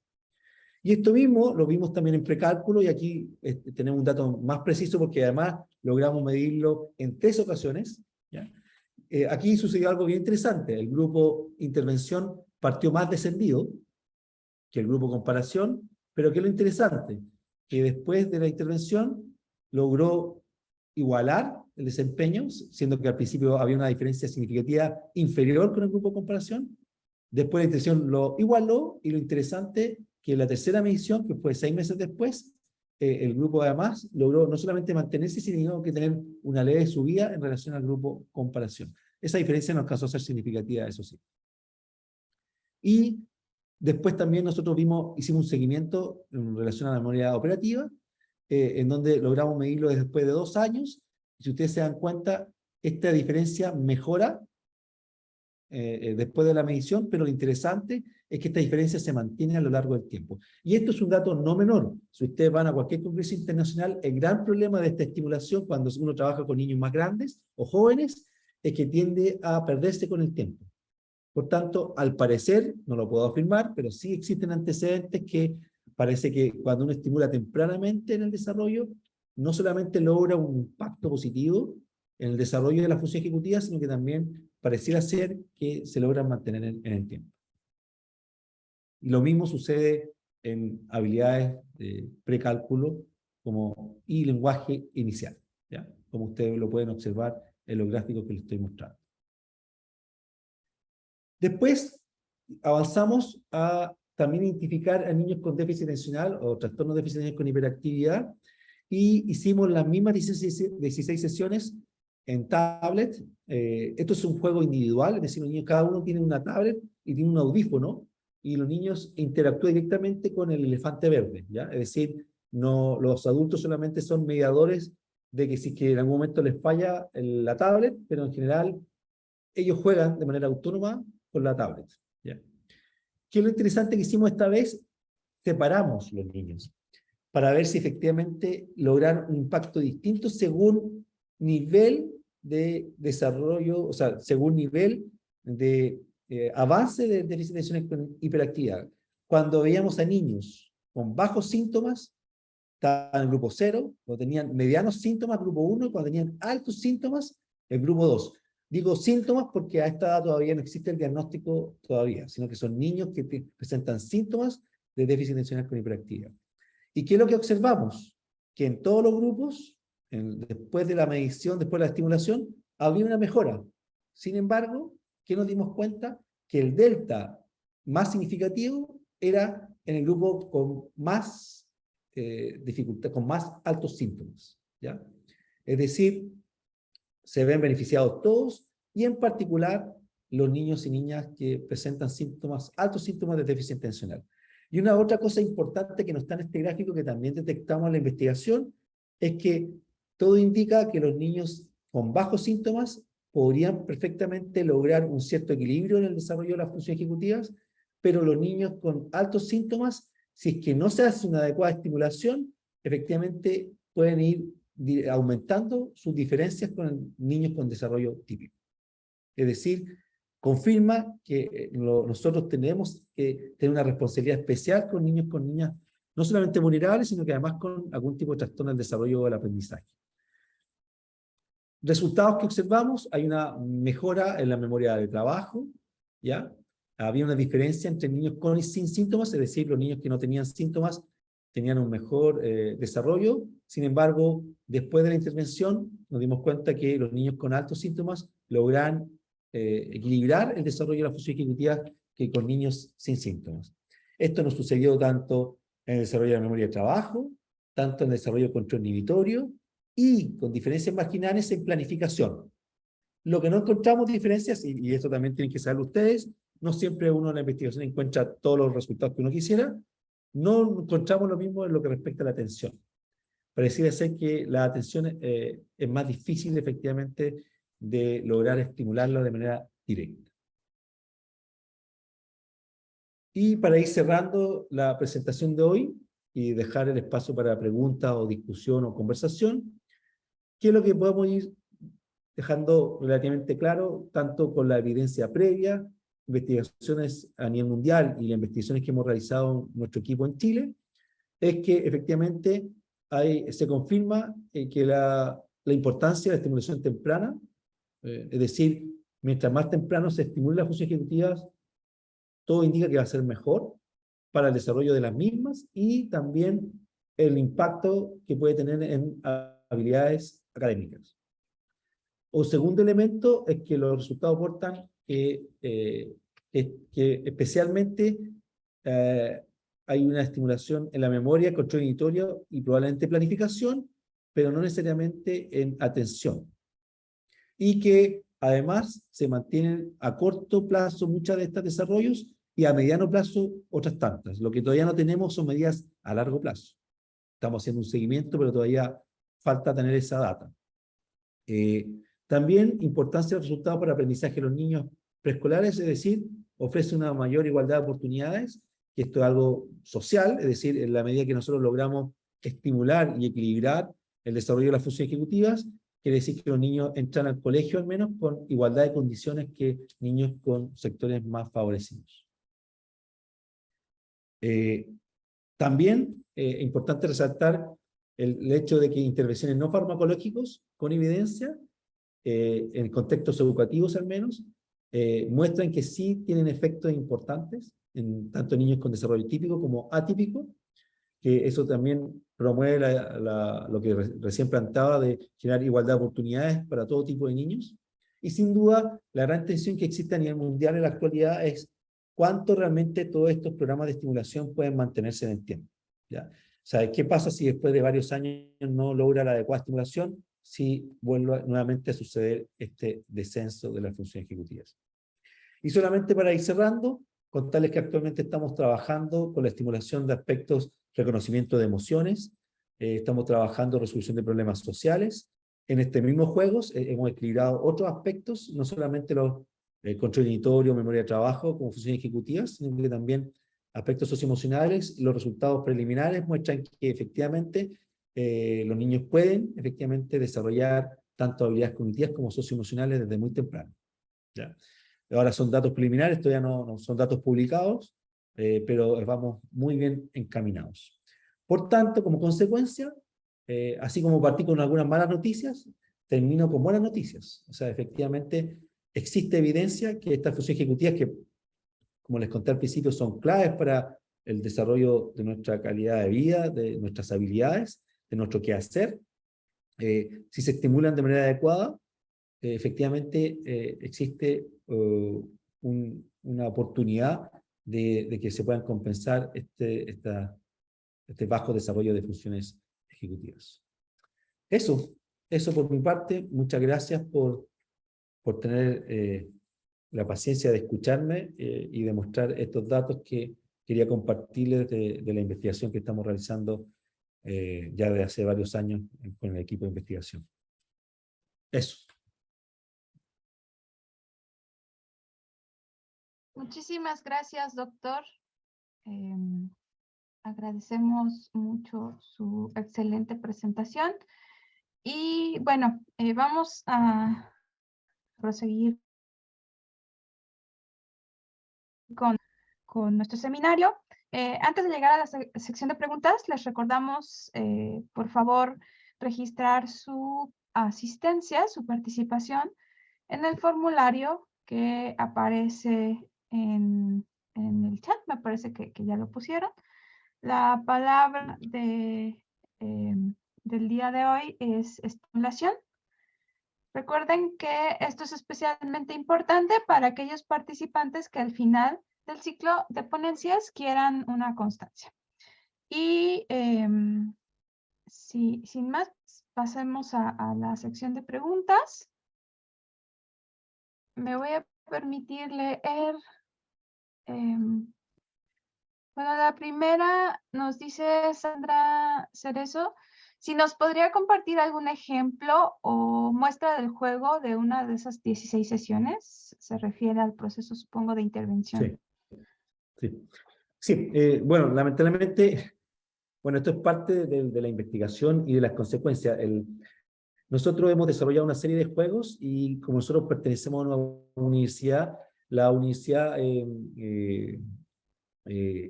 Speaker 2: Y esto mismo lo vimos también en precálculo, y aquí tenemos un dato más preciso porque además logramos medirlo en 3 ocasiones. ¿Ya? Aquí sucedió algo bien interesante. El grupo intervención partió más descendido que el grupo comparación, pero ¿qué es lo interesante? Que después de la intervención logró igualar el desempeño, siendo que al principio había una diferencia significativa inferior con el grupo de comparación. Después la intervención lo igualó, y lo interesante que en la tercera medición, que fue 6 meses después, el grupo además logró no solamente mantenerse, sino que tener una leve subida en relación al grupo comparación. Esa diferencia no alcanzó a ser significativa, eso sí. Y después también nosotros hicimos un seguimiento en relación a la memoria operativa, en donde logramos medirlo después de 2 años. Si ustedes se dan cuenta, esta diferencia mejora después de la medición, pero lo interesante es que esta diferencia se mantiene a lo largo del tiempo. Y esto es un dato no menor. Si ustedes van a cualquier congreso internacional, el gran problema de esta estimulación cuando uno trabaja con niños más grandes o jóvenes es que tiende a perderse con el tiempo. Por tanto, al parecer, no lo puedo afirmar, pero sí existen antecedentes que parece que cuando uno estimula tempranamente en el desarrollo, no solamente logra un impacto positivo en el desarrollo de la función ejecutiva, sino que también pareciera ser que se logran mantener en el tiempo. Y lo mismo sucede en habilidades de precálculo y lenguaje inicial, ¿ya? Como ustedes lo pueden observar en los gráficos que les estoy mostrando. Después avanzamos a también identificar a niños con déficit atencional o trastorno de déficit atencional con hiperactividad, y hicimos las mismas 16 sesiones en tablet. Esto es un juego individual, es decir, los niños, cada uno tiene una tablet y tiene un audífono, y los niños interactúan directamente con el elefante verde, ¿ya? Es decir, no, los adultos solamente son mediadores de que si que en algún momento les falla la tablet, pero en general ellos juegan de manera autónoma con la tablet, ¿ya? ¿Qué es lo interesante que hicimos esta vez? Separamos los niños para ver si efectivamente lograron un impacto distinto según nivel de desarrollo, o sea, según nivel de avance de déficit atencional con hiperactividad. Cuando veíamos a niños con bajos síntomas, estaban en el grupo 0, cuando tenían medianos síntomas, grupo 1, y cuando tenían altos síntomas, el grupo 2. Digo síntomas porque a esta edad todavía no existe el diagnóstico todavía, sino que son niños que presentan síntomas de déficit atencional con hiperactividad. ¿Y qué es lo que observamos? Que en todos los grupos, después de la medición, después de la estimulación, había una mejora. Sin embargo, ¿qué nos dimos cuenta? Que el delta más significativo era en el grupo con más dificultad, con más altos síntomas, ¿ya? Es decir, se ven beneficiados todos, y en particular los niños y niñas que presentan síntomas, altos síntomas de déficit atencional. Y una otra cosa importante que no está en este gráfico, que también detectamos en la investigación, es que todo indica que los niños con bajos síntomas podrían perfectamente lograr un cierto equilibrio en el desarrollo de las funciones ejecutivas, pero los niños con altos síntomas, si es que no se hace una adecuada estimulación, efectivamente pueden ir aumentando sus diferencias con niños con desarrollo típico. Es decir, confirma que nosotros tenemos que tener una responsabilidad especial con niños, con niñas, no solamente vulnerables, sino que además con algún tipo de trastorno del desarrollo del aprendizaje. Resultados que observamos: hay una mejora en la memoria de trabajo, ¿ya? Había una diferencia entre niños con y sin síntomas, es decir, los niños que no tenían síntomas tenían un mejor desarrollo. Sin embargo, después de la intervención, nos dimos cuenta que los niños con altos síntomas logran equilibrar el desarrollo de la función ejecutiva que con niños sin síntomas. Esto nos sucedió tanto en el desarrollo de la memoria de trabajo, tanto en el desarrollo del control inhibitorio, y con diferencias marginales en planificación. Lo que no encontramos diferencias, y esto también tienen que saberlo ustedes, no siempre uno en la investigación encuentra todos los resultados que uno quisiera, no encontramos lo mismo en lo que respecta a la atención. Pareciera ser que la atención es más difícil efectivamente de lograr estimularlo de manera directa. Y para ir cerrando la presentación de hoy y dejar el espacio para preguntas o discusión o conversación, ¿qué es lo que podemos ir dejando relativamente claro, tanto con la evidencia previa, investigaciones a nivel mundial y las investigaciones que hemos realizado nuestro equipo en Chile? Es que efectivamente se confirma que la importancia de la estimulación temprana, es decir, mientras más temprano se estimule las funciones ejecutivas, todo indica que va a ser mejor para el desarrollo de las mismas, y también el impacto que puede tener en habilidades académicas. O segundo elemento es que los resultados aportan que especialmente hay una estimulación en la memoria, control inhibitorio y probablemente planificación, pero no necesariamente en atención. Y que además se mantienen a corto plazo muchos de estos desarrollos y a mediano plazo otras tantas. Lo que todavía no tenemos son medidas a largo plazo. estamos haciendo un seguimiento, pero todavía falta tener esa data. También importancia del resultado para aprendizaje de los niños preescolares, es decir, ofrece una mayor igualdad de oportunidades, que esto es algo social, es decir, en la medida que nosotros logramos estimular y equilibrar el desarrollo de las funciones ejecutivas, quiere decir que los niños entran al colegio al menos con igualdad de condiciones que niños con sectores más favorecidos. También es importante resaltar el hecho de que intervenciones no farmacológicos con evidencia, en contextos educativos al menos, muestran que sí tienen efectos importantes, en tanto niños con desarrollo típico como atípico, que eso también promueve lo que recién planteaba de generar igualdad de oportunidades para todo tipo de niños. Y sin duda, la gran tensión que existe a nivel mundial en la actualidad es cuánto realmente todos estos programas de estimulación pueden mantenerse en el tiempo, ¿ya? O sea, ¿qué pasa si después de varios años no logra la adecuada estimulación? Si vuelve nuevamente a suceder este descenso de las funciones ejecutivas. Y solamente para ir cerrando, contarles que actualmente estamos trabajando con la estimulación de aspectos, reconocimiento de emociones, estamos trabajando resolución de problemas sociales. En este mismo juegos hemos equilibrado otros aspectos, no solamente los control inhibitorio, memoria de trabajo como funciones ejecutivas, sino que también aspectos socioemocionales. Los resultados preliminares muestran que efectivamente los niños pueden efectivamente desarrollar tanto habilidades cognitivas como socioemocionales desde muy temprano, ¿ya? Ahora son datos preliminares, todavía no son datos publicados, pero vamos muy bien encaminados. Por tanto, como consecuencia, así como partí con algunas malas noticias, termino con buenas noticias. O sea, efectivamente, existe evidencia que estas funciones ejecutivas, que como les conté al principio, son claves para el desarrollo de nuestra calidad de vida, de nuestras habilidades, de nuestro quehacer, si se estimulan de manera adecuada, efectivamente existe una oportunidad de que se puedan compensar este bajo desarrollo de funciones ejecutivas. Eso por mi parte. Muchas gracias por tener la paciencia de escucharme y de mostrar estos datos que quería compartirles de la investigación que estamos realizando ya desde hace varios años con el equipo de investigación. Eso.
Speaker 1: Muchísimas gracias, doctor. Agradecemos mucho su excelente presentación. Y bueno, vamos a proseguir con nuestro seminario. Antes de llegar a la sección de preguntas, les recordamos, por favor, registrar su asistencia, su participación en el formulario que aparece en el chat. Me parece que ya lo pusieron. La palabra del día de hoy es estimulación. Recuerden que esto es especialmente importante para aquellos participantes que al final del ciclo de ponencias quieran una constancia. Y sin más, pasemos a la sección de preguntas. Me voy a permitir leer. Bueno, la primera nos dice Sandra Cerezo, si nos podría compartir algún ejemplo o muestra del juego de una de esas 16 sesiones. Se refiere al proceso, supongo, de intervención.
Speaker 2: Sí, bueno, lamentablemente, bueno, esto es parte de la investigación y de las consecuencias. Nosotros hemos desarrollado una serie de juegos y como nosotros pertenecemos a una universidad, la universidad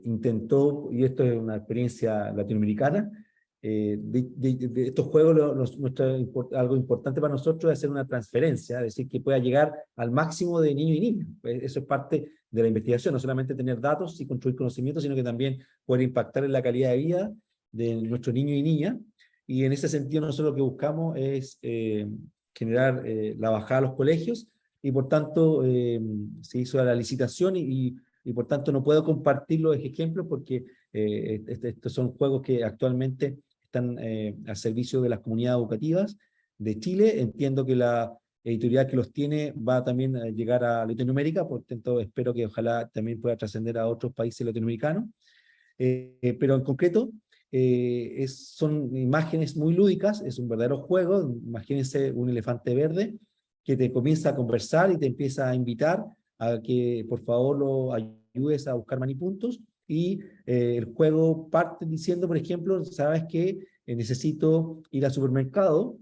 Speaker 2: intentó, y esto es una experiencia latinoamericana, de estos juegos, algo importante para nosotros es hacer una transferencia, es decir, que pueda llegar al máximo de niños y niñas. Eso es parte de la investigación, no solamente tener datos y construir conocimientos, sino que también poder impactar en la calidad de vida de nuestros niños y niñas. Y en ese sentido nosotros lo que buscamos es generar la bajada a los colegios, y por tanto se hizo la licitación y por tanto no puedo compartir los ejemplos porque estos son juegos que actualmente están al servicio de las comunidades educativas de Chile. Entiendo que la editorial que los tiene va también a llegar a Latinoamérica, por tanto espero que ojalá también pueda trascender a otros países latinoamericanos. Pero en concreto, son imágenes muy lúdicas, es un verdadero juego. Imagínense un elefante verde que te comienza a conversar y te empieza a invitar a que por favor lo ayudes a buscar manipuntos, y el juego parte diciendo, por ejemplo, sabes que necesito ir al supermercado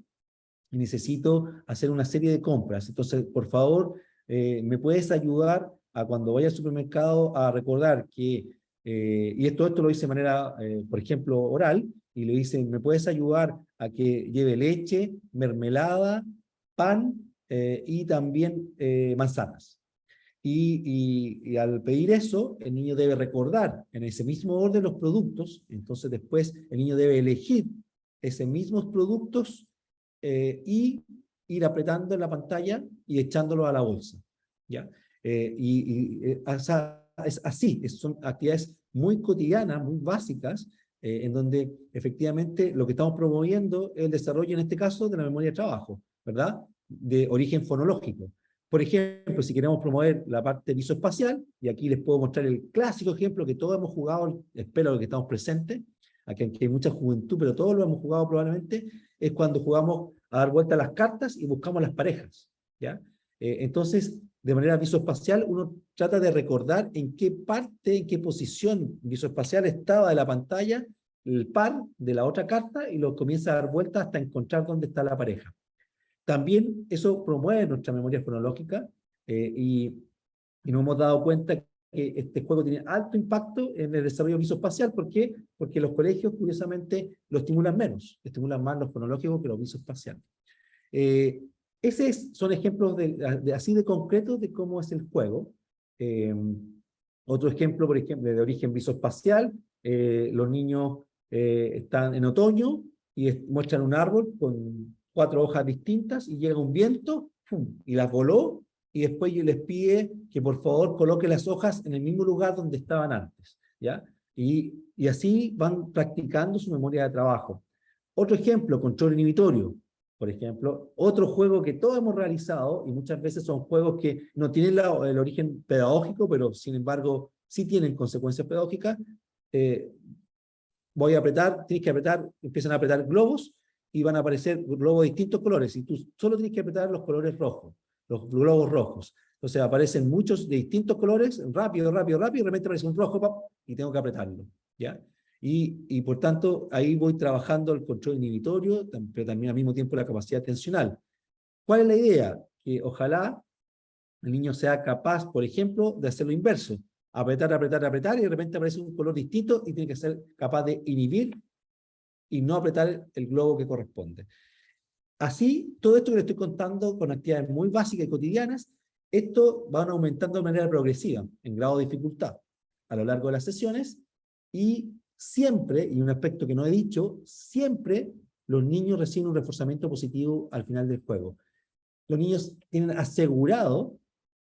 Speaker 2: y necesito hacer una serie de compras. Entonces, por favor, ¿me puedes ayudar a cuando vaya al supermercado a recordar que, y esto lo hice de manera, por ejemplo, oral, y le dicen, ¿me puedes ayudar a que lleve leche, mermelada, pan y también manzanas? Y al pedir eso, el niño debe recordar en ese mismo orden los productos. Entonces después el niño debe elegir esos mismos productos y ir apretando en la pantalla y echándolo a la bolsa, ¿ya? Es así, son actividades muy cotidianas, muy básicas, en donde efectivamente lo que estamos promoviendo es el desarrollo, en este caso, de la memoria de trabajo, ¿verdad? De origen fonológico. Por ejemplo, si queremos promover la parte visoespacial, y aquí les puedo mostrar el clásico ejemplo que todos hemos jugado, espero que estamos presentes, aquí hay mucha juventud, pero todos lo hemos jugado probablemente, es cuando jugamos a dar vuelta a las cartas y buscamos las parejas, ¿ya? Entonces, de manera visoespacial, uno trata de recordar en qué parte, en qué posición visoespacial estaba de la pantalla el par de la otra carta, y lo comienza a dar vuelta hasta encontrar dónde está la pareja. También eso promueve nuestra memoria fonológica, y nos hemos dado cuenta que este juego tiene alto impacto en el desarrollo visoespacial. ¿Por qué? Porque los colegios, curiosamente, lo estimulan menos, estimulan más los fonológicos que los visoespaciales. Son ejemplos así de concretos de cómo es el juego. Otro ejemplo, por ejemplo, de origen visoespacial, los niños están en otoño y muestran un árbol con 4 hojas distintas y llega un viento, ¡pum!, y las voló, y después les pide que por favor coloque las hojas en el mismo lugar donde estaban antes, ¿ya? Y así van practicando su memoria de trabajo. Otro ejemplo, control inhibitorio. Por ejemplo, otro juego que todos hemos realizado, y muchas veces son juegos que no tienen el origen pedagógico, pero sin embargo sí tienen consecuencias pedagógicas. Voy a apretar, tienes que apretar, empiezan a apretar globos, y van a aparecer globos de distintos colores, y tú solo tienes que apretar los colores rojos, los globos rojos. Entonces aparecen muchos de distintos colores, rápido, rápido, rápido, y de repente aparece un rojo, ¡pap!, y tengo que apretarlo, ¿ya? Y por tanto, ahí voy trabajando el control inhibitorio, pero también al mismo tiempo la capacidad atencional. ¿Cuál es la idea? Que ojalá el niño sea capaz, por ejemplo, de hacer lo inverso. Apretar, apretar, apretar, y de repente aparece un color distinto, y tiene que ser capaz de inhibir y no apretar el globo que corresponde. Así, todo esto que les estoy contando, con actividades muy básicas y cotidianas, esto van aumentando de manera progresiva, en grado de dificultad, a lo largo de las sesiones, y siempre, y un aspecto que no he dicho, siempre los niños reciben un reforzamiento positivo al final del juego. Los niños tienen asegurado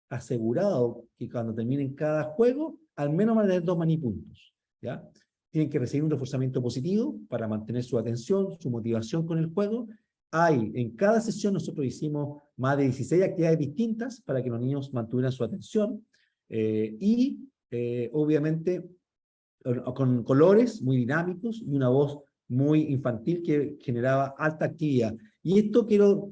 Speaker 2: que cuando terminen cada juego, al menos van a tener 2 manipuntos, ¿ya? Tienen que recibir un reforzamiento positivo para mantener su atención, su motivación con el juego. En cada sesión nosotros hicimos más de 16 actividades distintas para que los niños mantuvieran su atención, obviamente con colores muy dinámicos y una voz muy infantil que generaba alta actividad. Y esto quiero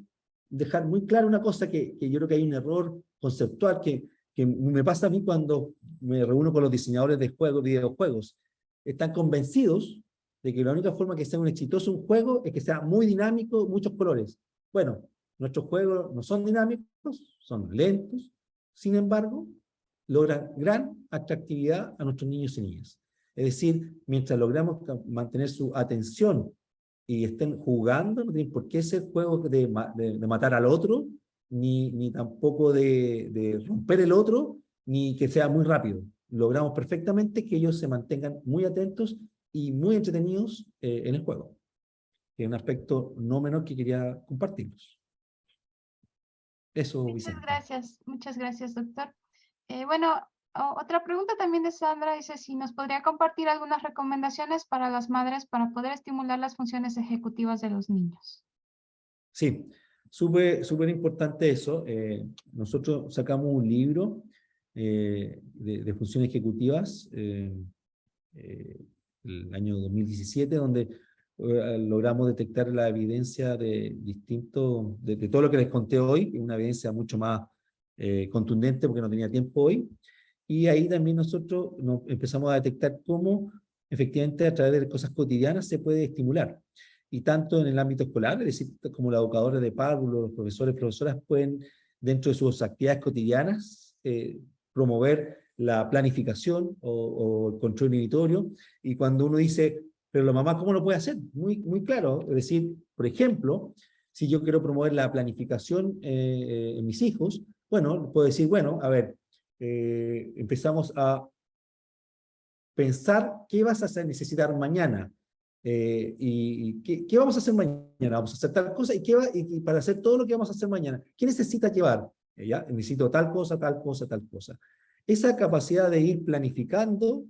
Speaker 2: dejar muy claro una cosa, que yo creo que hay un error conceptual que me pasa a mí cuando me reúno con los diseñadores de juegos, videojuegos. Están convencidos de que la única forma que sea un exitoso un juego es que sea muy dinámico, muchos colores. Bueno, nuestros juegos no son dinámicos, son lentos, sin embargo, logran gran atractividad a nuestros niños y niñas. Es decir, mientras logramos mantener su atención y estén jugando, no tienen por qué ser juegos de matar al otro, ni tampoco de romper el otro, ni que sea muy rápido. Logramos perfectamente que ellos se mantengan muy atentos y muy entretenidos en el juego. Que es un aspecto no menor que quería compartirlos. Eso, Vicente.
Speaker 1: Muchas gracias, doctor. Bueno, otra pregunta también de Sandra dice si nos podría compartir algunas recomendaciones para las madres para poder estimular las funciones ejecutivas de los niños.
Speaker 2: Sí, súper importante eso. Nosotros sacamos un libro de funciones ejecutivas el año 2017, donde logramos detectar la evidencia de todo lo que les conté hoy, una evidencia mucho más contundente porque no tenía tiempo hoy, y ahí también nosotros empezamos a detectar cómo efectivamente a través de cosas cotidianas se puede estimular. Y tanto en el ámbito escolar, es decir, como los educadores de párvulos, los profesores, profesoras pueden, dentro de sus actividades cotidianas, promover la planificación o el control inhibitorio. Y cuando uno dice, pero la mamá, ¿cómo lo puede hacer? Muy claro. Es decir, por ejemplo, si yo quiero promover la planificación en mis hijos, bueno, puedo decir, bueno, a ver, empezamos a pensar qué vas a necesitar mañana. Y ¿qué vamos a hacer mañana? Vamos a hacer tal cosa y para hacer todo lo que vamos a hacer mañana, ¿qué necesitas llevar? ¿Ya? Necesito tal cosa, tal cosa, tal cosa. Esa capacidad de ir planificando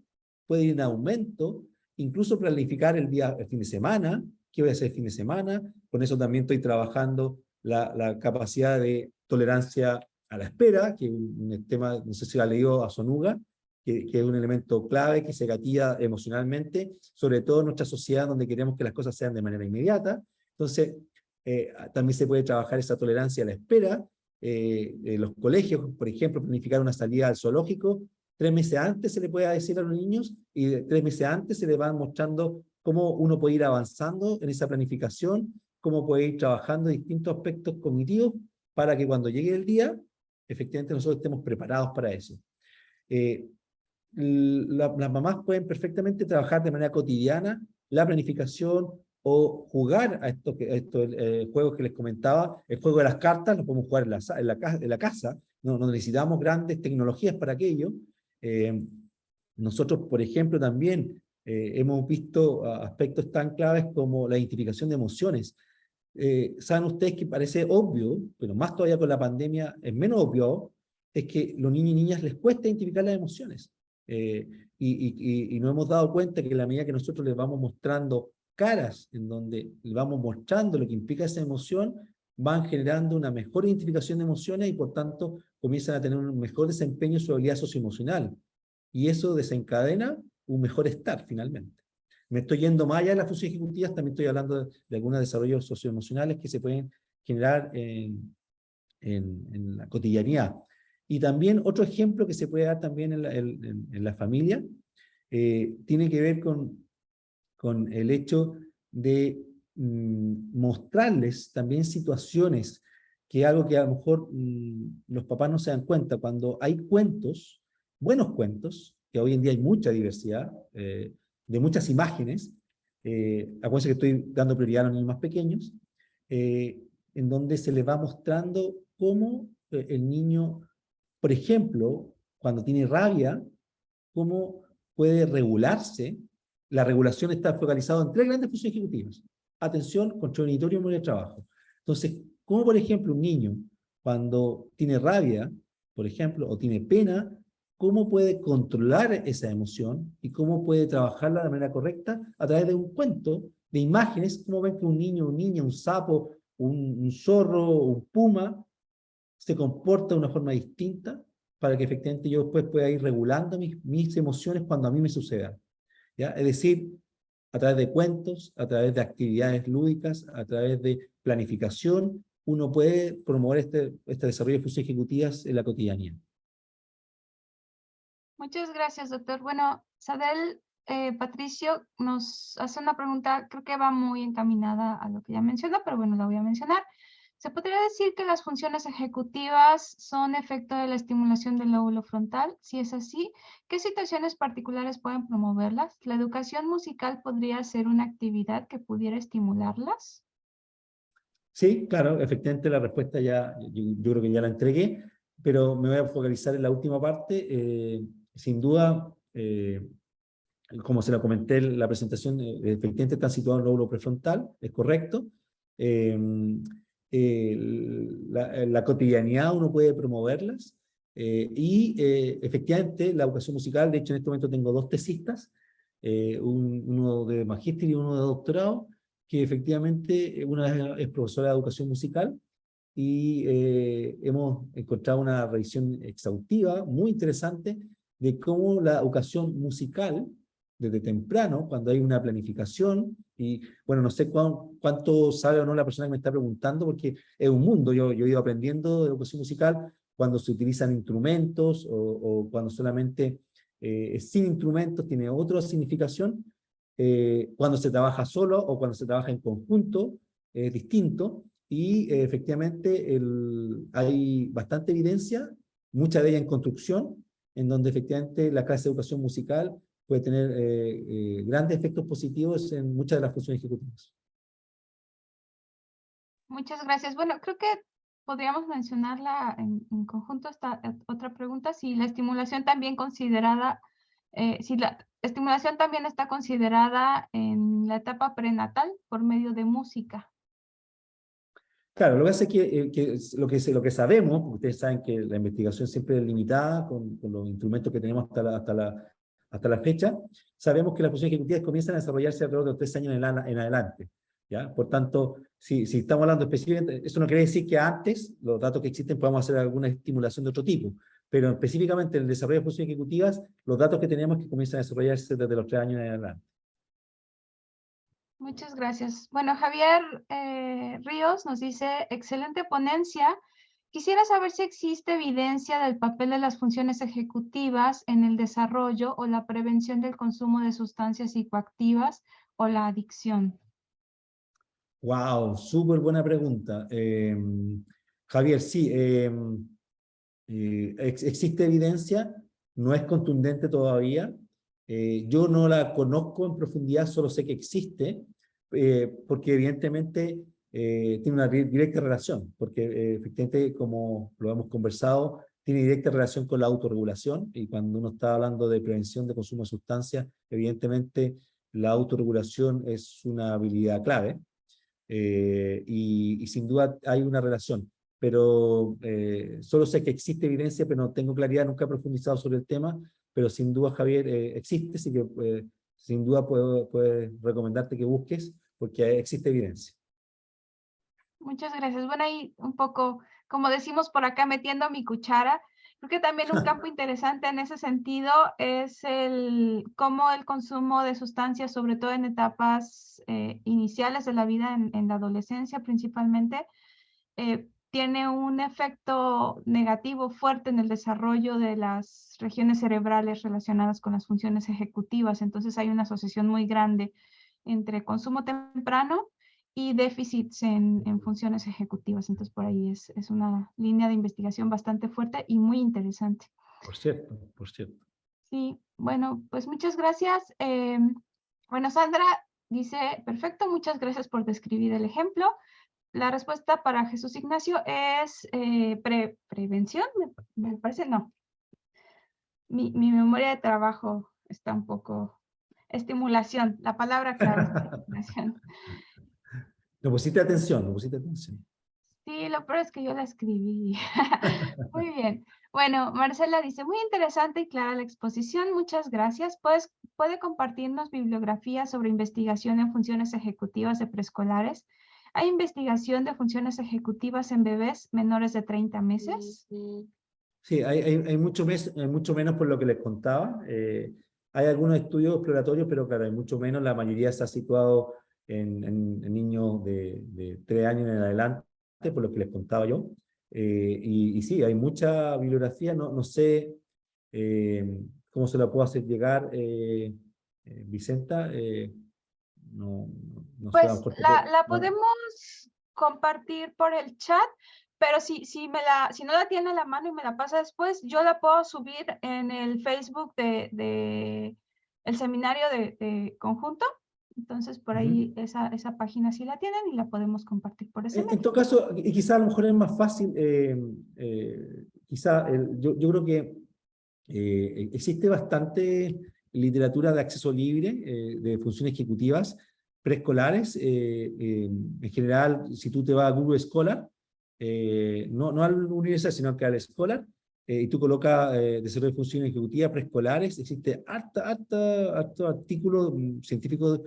Speaker 2: puede ir en aumento, incluso planificar el fin de semana, qué voy a hacer el fin de semana. Con eso también estoy trabajando la capacidad de tolerancia a la espera, que es un tema, no sé si lo ha leído a Sonuga, que es un elemento clave que se gatilla emocionalmente, sobre todo en nuestra sociedad donde queremos que las cosas sean de manera inmediata. Entonces, también se puede trabajar esa tolerancia a la espera. Los colegios, por ejemplo, planificar una salida al zoológico, 3 meses antes se le puede decir a los niños y 3 meses antes se les van mostrando cómo uno puede ir avanzando en esa planificación, cómo puede ir trabajando distintos aspectos cognitivos para que cuando llegue el día, efectivamente nosotros estemos preparados para eso. Las mamás pueden perfectamente trabajar de manera cotidiana la planificación o jugar a estos juegos que les comentaba. El juego de las cartas lo podemos jugar en la casa, no necesitamos grandes tecnologías para aquello. Nosotros, por ejemplo, también hemos visto aspectos tan claves como la identificación de emociones. Saben ustedes que parece obvio, pero más todavía con la pandemia es menos obvio, es que los niños y niñas les cuesta identificar las emociones. Y nos hemos dado cuenta que en la medida que nosotros les vamos mostrando caras en donde les vamos mostrando lo que implica esa emoción, van generando una mejor identificación de emociones y por tanto comienzan a tener un mejor desempeño en su habilidad socioemocional. Y eso desencadena un mejor estar finalmente. Me estoy yendo más allá de las funciones ejecutivas, también estoy hablando de algunos desarrollos socioemocionales que se pueden generar en la cotidianidad. Y también otro ejemplo que se puede dar también en la familia tiene que ver con el hecho de mostrarles también situaciones, que es algo que a lo mejor los papás no se dan cuenta. Cuando hay cuentos, buenos cuentos, que hoy en día hay mucha diversidad, de muchas imágenes, acuérdense que estoy dando prioridad a los niños más pequeños, en donde se les va mostrando cómo el niño, por ejemplo, cuando tiene rabia, cómo puede regularse. La regulación está focalizada en 3 grandes funciones ejecutivas: atención, control inhibitorio y memoria de trabajo. Entonces, como por ejemplo un niño, cuando tiene rabia, por ejemplo, o tiene pena, cómo puede controlar esa emoción y cómo puede trabajarla de manera correcta a través de un cuento, de imágenes, cómo ven que un niño, una niña, un sapo, un zorro, un puma, se comporta de una forma distinta para que efectivamente yo después pueda ir regulando mis emociones cuando a mí me suceda. ¿Ya? Es decir, a través de cuentos, a través de actividades lúdicas, a través de planificación, uno puede promover este desarrollo de funciones ejecutivas en la cotidianidad.
Speaker 1: Muchas gracias, doctor. Bueno, Sadel, Patricio nos hace una pregunta, creo que va muy encaminada a lo que ya mencionó, pero bueno, la voy a mencionar. ¿Se podría decir que las funciones ejecutivas son efecto de la estimulación del lóbulo frontal? Si es así, ¿qué situaciones particulares pueden promoverlas? ¿La educación musical podría ser una actividad que pudiera estimularlas?
Speaker 2: Sí, claro, efectivamente la respuesta yo creo que ya la entregué, pero me voy a focalizar en la última parte. Sin duda, como se lo comenté en la presentación, efectivamente está situado en el lóbulo prefrontal, es correcto. Eh, la cotidianidad uno puede promoverlas efectivamente la educación musical, de hecho en este momento tengo 2 tesistas, uno de magíster y uno de doctorado, que efectivamente una es profesora de educación musical y hemos encontrado una revisión exhaustiva muy interesante de cómo la educación musical desde temprano, cuando hay una planificación, y bueno, no sé cuánto sabe o no la persona que me está preguntando, porque es un mundo, yo he ido aprendiendo de educación musical, cuando se utilizan instrumentos, o cuando solamente es sin instrumentos, tiene otra significación, cuando se trabaja solo o cuando se trabaja en conjunto, es distinto, y efectivamente hay bastante evidencia, mucha de ella en construcción, en donde efectivamente la clase de educación musical puede tener grandes efectos positivos en muchas de las funciones ejecutivas.
Speaker 1: Muchas gracias. Bueno, creo que podríamos mencionarla en conjunto esta otra pregunta, si la estimulación también considerada, si la estimulación también está considerada en la etapa prenatal por medio de música.
Speaker 2: Claro, lo que hace lo que sabemos, porque ustedes saben que la investigación siempre es limitada con los instrumentos que tenemos hasta la fecha, sabemos que las funciones ejecutivas comienzan a desarrollarse alrededor de los 3 años en adelante. ¿Ya? Por tanto, si estamos hablando específicamente, eso no quiere decir que antes, los datos que existen, podamos hacer alguna estimulación de otro tipo, pero específicamente en el desarrollo de funciones ejecutivas, los datos que tenemos que comienzan a desarrollarse desde los 3 años en adelante.
Speaker 1: Muchas gracias. Bueno, Javier Ríos nos dice, excelente ponencia. Quisiera saber si existe evidencia del papel de las funciones ejecutivas en el desarrollo o la prevención del consumo de sustancias psicoactivas o la adicción.
Speaker 2: Wow, súper buena pregunta. Javier, sí, existe evidencia, no es contundente todavía. Yo no la conozco en profundidad, solo sé que existe, porque evidentemente tiene una directa relación, porque efectivamente, como lo hemos conversado, tiene directa relación con la autorregulación, y cuando uno está hablando de prevención de consumo de sustancias, evidentemente la autorregulación es una habilidad clave. Y sin duda hay una relación, pero solo sé que existe evidencia, pero no tengo claridad, nunca he profundizado sobre el tema, pero sin duda, Javier, existe, así que sin duda puedo recomendarte que busques, porque existe evidencia.
Speaker 1: Muchas gracias. Bueno, ahí un poco, como decimos por acá, metiendo mi cuchara. Creo que también un campo interesante en ese sentido es cómo el consumo de sustancias, sobre todo en etapas iniciales de la vida, en la adolescencia principalmente, tiene un efecto negativo fuerte en el desarrollo de las regiones cerebrales relacionadas con las funciones ejecutivas. Entonces hay una asociación muy grande entre consumo temprano y déficits en funciones ejecutivas. Entonces, por ahí es una línea de investigación bastante fuerte y muy interesante.
Speaker 2: Por cierto, por cierto.
Speaker 1: Sí, bueno, pues muchas gracias. Bueno, Sandra dice, perfecto, muchas gracias por describir el ejemplo. La respuesta para Jesús Ignacio es prevención, me parece, no. Mi memoria de trabajo está un poco... Estimulación, la palabra clave es estimulación.
Speaker 2: No pusiste atención, no pusiste atención.
Speaker 1: Sí, lo peor es que yo la escribí. Muy bien. Bueno, Marcela dice, muy interesante y clara la exposición, muchas gracias. ¿Puede compartirnos bibliografía sobre investigación en funciones ejecutivas de preescolares? ¿Hay investigación de funciones ejecutivas en bebés menores de 30 meses?
Speaker 2: Sí, hay mucho menos por lo que les contaba. Hay algunos estudios exploratorios, pero claro, hay mucho menos. La mayoría se ha situado en niños de 3 años en adelante, por lo que les contaba yo. Y sí, hay mucha bibliografía. No sé cómo se la puedo hacer llegar, Vicenta. No sé, a lo
Speaker 1: Pues
Speaker 2: mejor
Speaker 1: la
Speaker 2: no.
Speaker 1: podemos compartir por el chat, pero si no la tiene a la mano y me la pasa después, yo la puedo subir en el Facebook de el seminario de conjunto. Entonces, por ahí esa página sí la tienen y la podemos compartir por ese
Speaker 2: En
Speaker 1: medio.
Speaker 2: todo caso, y quizá a lo mejor es más fácil, yo creo que existe bastante literatura de acceso libre, de funciones ejecutivas preescolares. En general, si tú te vas a Google Scholar, no al universal, sino que al Scholar, y tú colocas desarrollo de funciones ejecutivas preescolares, existe harto artículo científico,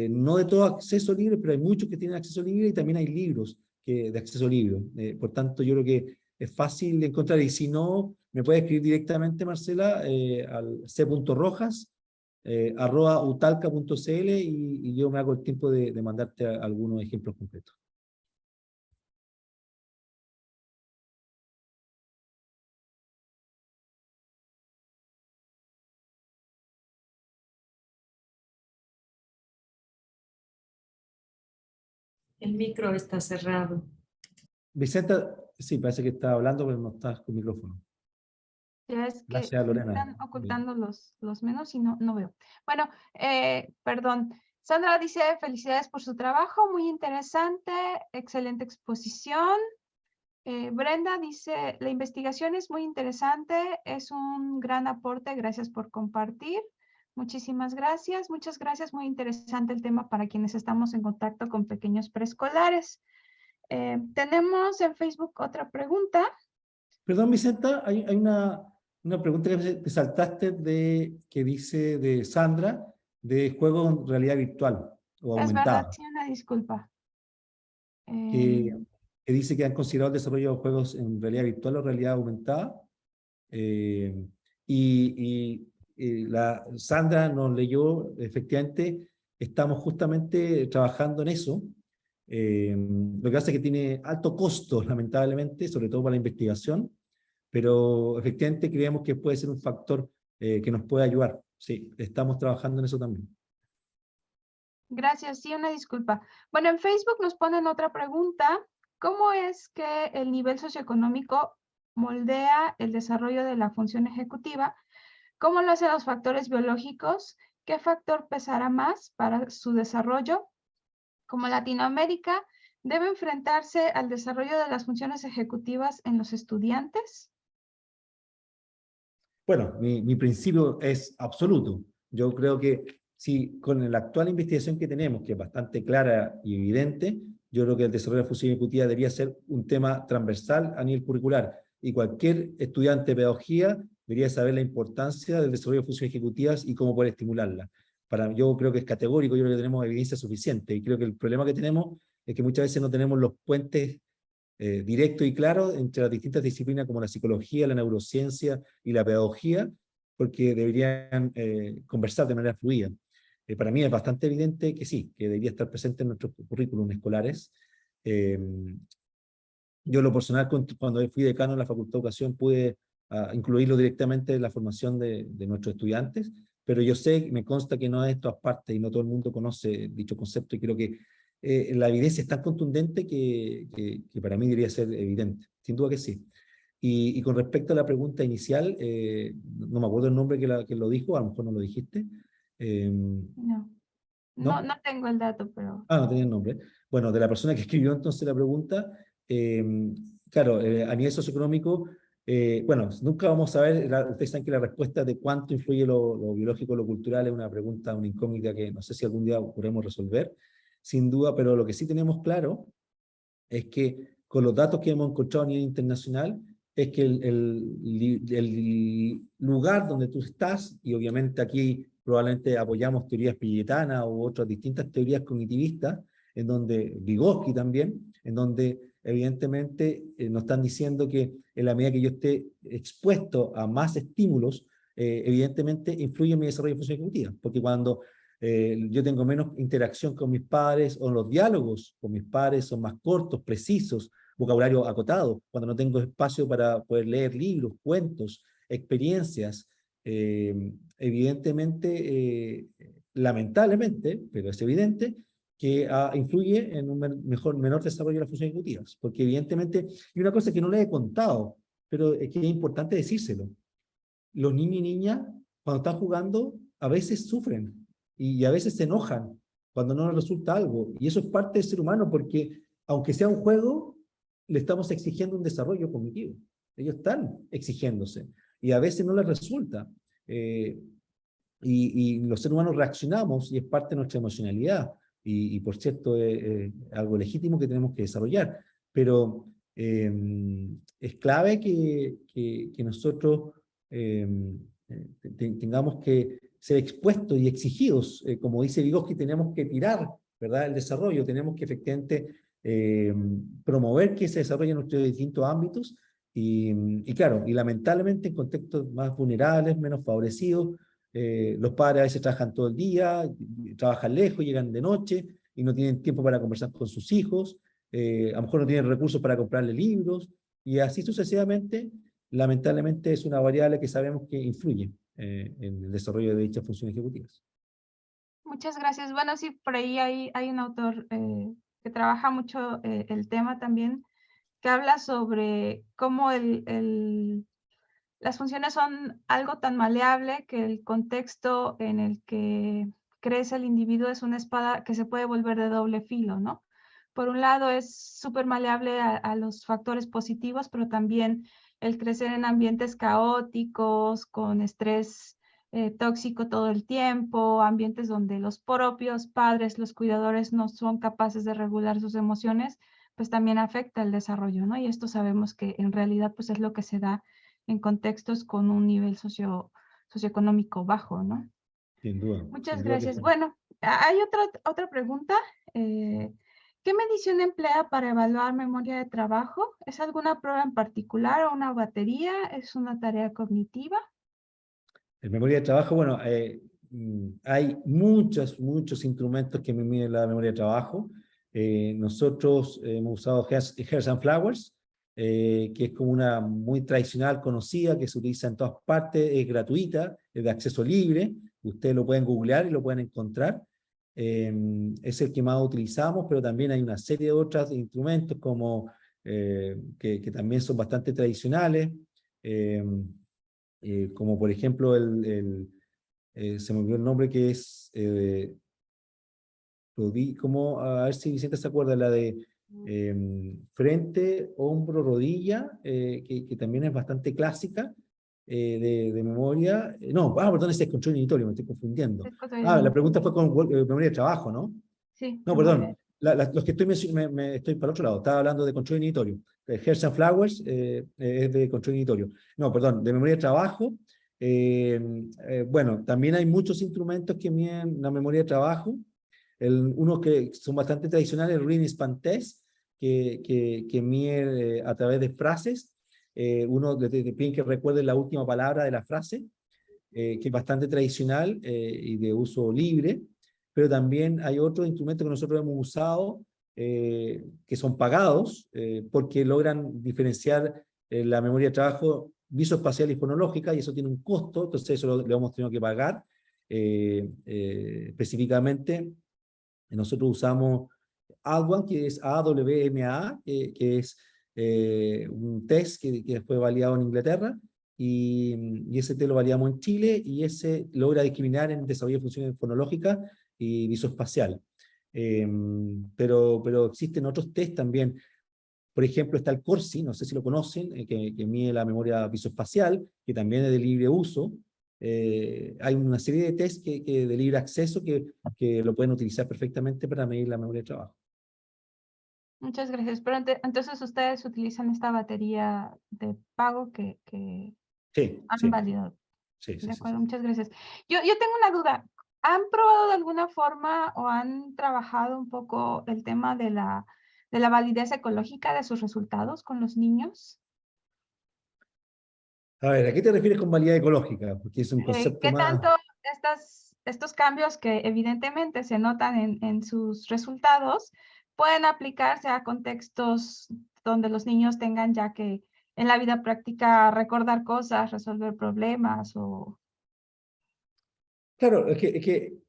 Speaker 2: no de todo acceso libre, pero hay muchos que tienen acceso libre, y también hay libros de acceso libre. Por tanto, yo creo que es fácil de encontrar, y si no, me puede escribir directamente, Marcela, al c.rojas, @utalca.cl y yo me hago el tiempo de mandarte algunos ejemplos concretos.
Speaker 3: El micro está cerrado.
Speaker 2: Vicenta, sí, parece que está hablando, pero no está con micrófono.
Speaker 1: Ya es que
Speaker 2: Gracias, Lorena.
Speaker 1: están ocultando los menús y no veo. Bueno, perdón. Sandra dice, felicidades por su trabajo, muy interesante, excelente exposición. Brenda dice, la investigación es muy interesante, es un gran aporte, gracias por compartir. Muchísimas gracias, muchas gracias, muy interesante el tema para quienes estamos en contacto con pequeños preescolares. Tenemos en Facebook otra pregunta.
Speaker 2: Perdón, Vicenta, hay una pregunta que te saltaste que dice de Sandra, de juegos en realidad virtual o
Speaker 1: Es verdad,
Speaker 2: aumentada.
Speaker 1: sí, una disculpa.
Speaker 2: Que dice que han considerado el desarrollo de juegos en realidad virtual o realidad aumentada. La Sandra nos leyó, efectivamente, estamos justamente trabajando en eso. Lo que pasa es que tiene alto costo, lamentablemente, sobre todo para la investigación, pero efectivamente creemos que puede ser un factor que nos puede ayudar. Sí, estamos trabajando en eso también.
Speaker 1: Gracias, sí, una disculpa. Bueno, en Facebook nos ponen otra pregunta. ¿Cómo es que el nivel socioeconómico moldea el desarrollo de la función ejecutiva? ¿Cómo lo hacen los factores biológicos? ¿Qué factor pesará más para su desarrollo? Como Latinoamérica, ¿debe enfrentarse al desarrollo de las funciones ejecutivas en los estudiantes?
Speaker 2: Bueno, mi principio es absoluto. Yo creo que si con la actual investigación que tenemos, que es bastante clara y evidente, yo creo que el desarrollo de la función ejecutiva debería ser un tema transversal a nivel curricular. Y cualquier estudiante de pedagogía debería saber la importancia del desarrollo de funciones ejecutivas y cómo poder estimularla. Yo creo que es categórico, yo creo que tenemos evidencia suficiente. Y creo que el problema que tenemos es que muchas veces no tenemos los puentes directo y claro entre las distintas disciplinas como la psicología, la neurociencia y la pedagogía, porque deberían conversar de manera fluida. Para mí es bastante evidente que sí, que debería estar presente en nuestros currículums escolares. Yo lo personal, cuando fui decano en la Facultad de Educación, pude incluirlo directamente en la formación de nuestros estudiantes, pero yo sé, me consta que no es de todas partes y no todo el mundo conoce dicho concepto, y creo que la evidencia es tan contundente que para mí debería ser evidente, sin duda que sí. Y con respecto a la pregunta inicial, no me acuerdo el nombre que lo dijo, a lo mejor no lo dijiste.
Speaker 1: No,
Speaker 2: ¿No?
Speaker 1: no tengo el dato, pero...
Speaker 2: Ah, no tenía el nombre. Bueno, de la persona que escribió entonces la pregunta, claro, a nivel socioeconómico, bueno, nunca vamos a ver, ustedes saben que la respuesta de cuánto influye lo biológico, lo cultural, es una pregunta, una incógnita que no sé si algún día podremos resolver, sin duda, pero lo que sí tenemos claro es que con los datos que hemos encontrado a nivel internacional, es que el lugar donde tú estás, y obviamente aquí probablemente apoyamos teorías piagetanas u otras distintas teorías cognitivistas, en donde Vygotsky también, en donde evidentemente nos están diciendo que en la medida que yo esté expuesto a más estímulos, evidentemente influye en mi desarrollo de función ejecutiva, porque cuando yo tengo menos interacción con mis pares, o los diálogos con mis pares son más cortos, precisos, vocabulario acotado, cuando no tengo espacio para poder leer libros, cuentos, experiencias, evidentemente, lamentablemente, pero es evidente, que influye en un menor desarrollo de las funciones ejecutivas, porque evidentemente, y una cosa que no le he contado, pero es que es importante decírselo, los niños y niñas, cuando están jugando, a veces sufren, y a veces se enojan cuando no les resulta algo, y eso es parte del ser humano, porque aunque sea un juego, le estamos exigiendo un desarrollo cognitivo. Ellos están exigiéndose, y a veces no les resulta. Y los seres humanos reaccionamos, y es parte de nuestra emocionalidad, y por cierto, es algo legítimo que tenemos que desarrollar, pero es clave que nosotros tengamos que ser expuestos y exigidos, como dice Vygotsky, tenemos que tirar, ¿verdad?, el desarrollo, tenemos que efectivamente promover que se desarrolle en nuestros distintos ámbitos, y claro, y lamentablemente en contextos más vulnerables, menos favorecidos, Los padres a veces trabajan todo el día, trabajan lejos, llegan de noche y no tienen tiempo para conversar con sus hijos, a lo mejor no tienen recursos para comprarle libros, y así sucesivamente. Lamentablemente es una variable que sabemos que influye en el desarrollo de dichas funciones ejecutivas.
Speaker 1: Muchas gracias. Bueno, sí, por ahí hay un autor que trabaja mucho el tema también, que habla sobre cómo las funciones son algo tan maleable que el contexto en el que crece el individuo es una espada que se puede volver de doble filo, ¿no? Por un lado es súper maleable a los factores positivos, pero también el crecer en ambientes caóticos, con estrés tóxico todo el tiempo, ambientes donde los propios padres, los cuidadores no son capaces de regular sus emociones, pues también afecta el desarrollo, ¿no? Y esto sabemos que en realidad pues es lo que se da en contextos con un nivel socioeconómico bajo, ¿no?
Speaker 2: Sin duda.
Speaker 1: Muchas
Speaker 2: Sin duda que
Speaker 1: gracias.
Speaker 2: sí.
Speaker 1: Bueno, hay otra pregunta. ¿Qué medición emplea para evaluar memoria de trabajo? ¿Es alguna prueba en particular o una batería? ¿Es una tarea cognitiva?
Speaker 2: En memoria de trabajo, bueno, hay muchos instrumentos que me miden la memoria de trabajo. Nosotros hemos usado Hearst and Flowers, que es como una muy tradicional, conocida, que se utiliza en todas partes, es gratuita, es de acceso libre. Ustedes lo pueden googlear y lo pueden encontrar. Es el que más utilizamos, pero también hay una serie de otros instrumentos como, que también son bastante tradicionales. Como por ejemplo se me olvidó el nombre, que es, como, a ver si Vicente se acuerda, la de frente, hombro, rodilla, que también es bastante clásica, de memoria. No, perdón, ese es control inhibitorio, me estoy confundiendo. La pregunta fue con memoria de trabajo, ¿no?
Speaker 1: Sí,
Speaker 2: No,
Speaker 1: memoria.
Speaker 2: perdón. Los que estoy para el otro lado. Estaba hablando de control inhibitorio. Hearst and Flowers es de control inhibitorio. No, perdón, de memoria de trabajo. Bueno, también hay muchos instrumentos que miden la memoria de trabajo. Unos que son bastante tradicionales, el Reading Span Test, que mide a través de frases. Uno le piden que recuerde la última palabra de la frase, que es bastante tradicional y de uso libre. Pero también hay otros instrumentos que nosotros hemos usado, que son pagados, porque logran diferenciar la memoria de trabajo visoespacial y fonológica, y eso tiene un costo, entonces eso lo hemos tenido que pagar. Específicamente, nosotros usamos AWAM, que es AWMA, que es un test que fue validado en Inglaterra, y ese test lo validamos en Chile, y ese logra discriminar en desarrollo de funciones fonológicas y visoespacial. Pero existen otros test también. Por ejemplo, está el CORSI, no sé si lo conocen, que mide la memoria visoespacial, que también es de libre uso. Hay una serie de tests de libre acceso que lo pueden utilizar perfectamente para medir la memoria de trabajo.
Speaker 1: Muchas gracias. Pero entonces ustedes utilizan esta batería de pago que
Speaker 2: Sí,
Speaker 1: han validado.
Speaker 2: sí.
Speaker 1: De acuerdo, muchas gracias. Yo tengo una duda. ¿Han probado de alguna forma o han trabajado un poco el tema de la validez ecológica de sus resultados con los niños?
Speaker 2: A ver, ¿a qué te refieres con validez ecológica? Porque es un concepto
Speaker 1: ¿Qué
Speaker 2: más...
Speaker 1: tanto estos cambios que evidentemente se notan en sus resultados pueden aplicarse a contextos donde los niños tengan ya que en la vida práctica recordar cosas, resolver problemas o...
Speaker 2: Claro,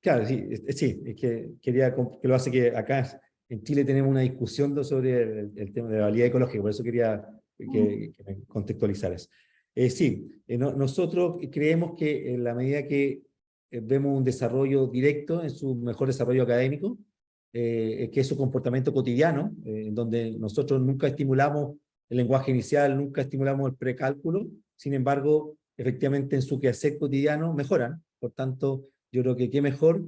Speaker 2: claro, sí, sí, es que quería que lo hace que acá en Chile tenemos una discusión sobre el tema de la validez ecológica, por eso quería que me contextualizaras. Sí, nosotros creemos que en la medida que vemos un desarrollo directo en su mejor desarrollo académico, que es su comportamiento cotidiano, en donde nosotros nunca estimulamos el lenguaje inicial, nunca estimulamos el precálculo, sin embargo, efectivamente en su quehacer cotidiano mejoran. Por tanto, yo creo que qué mejor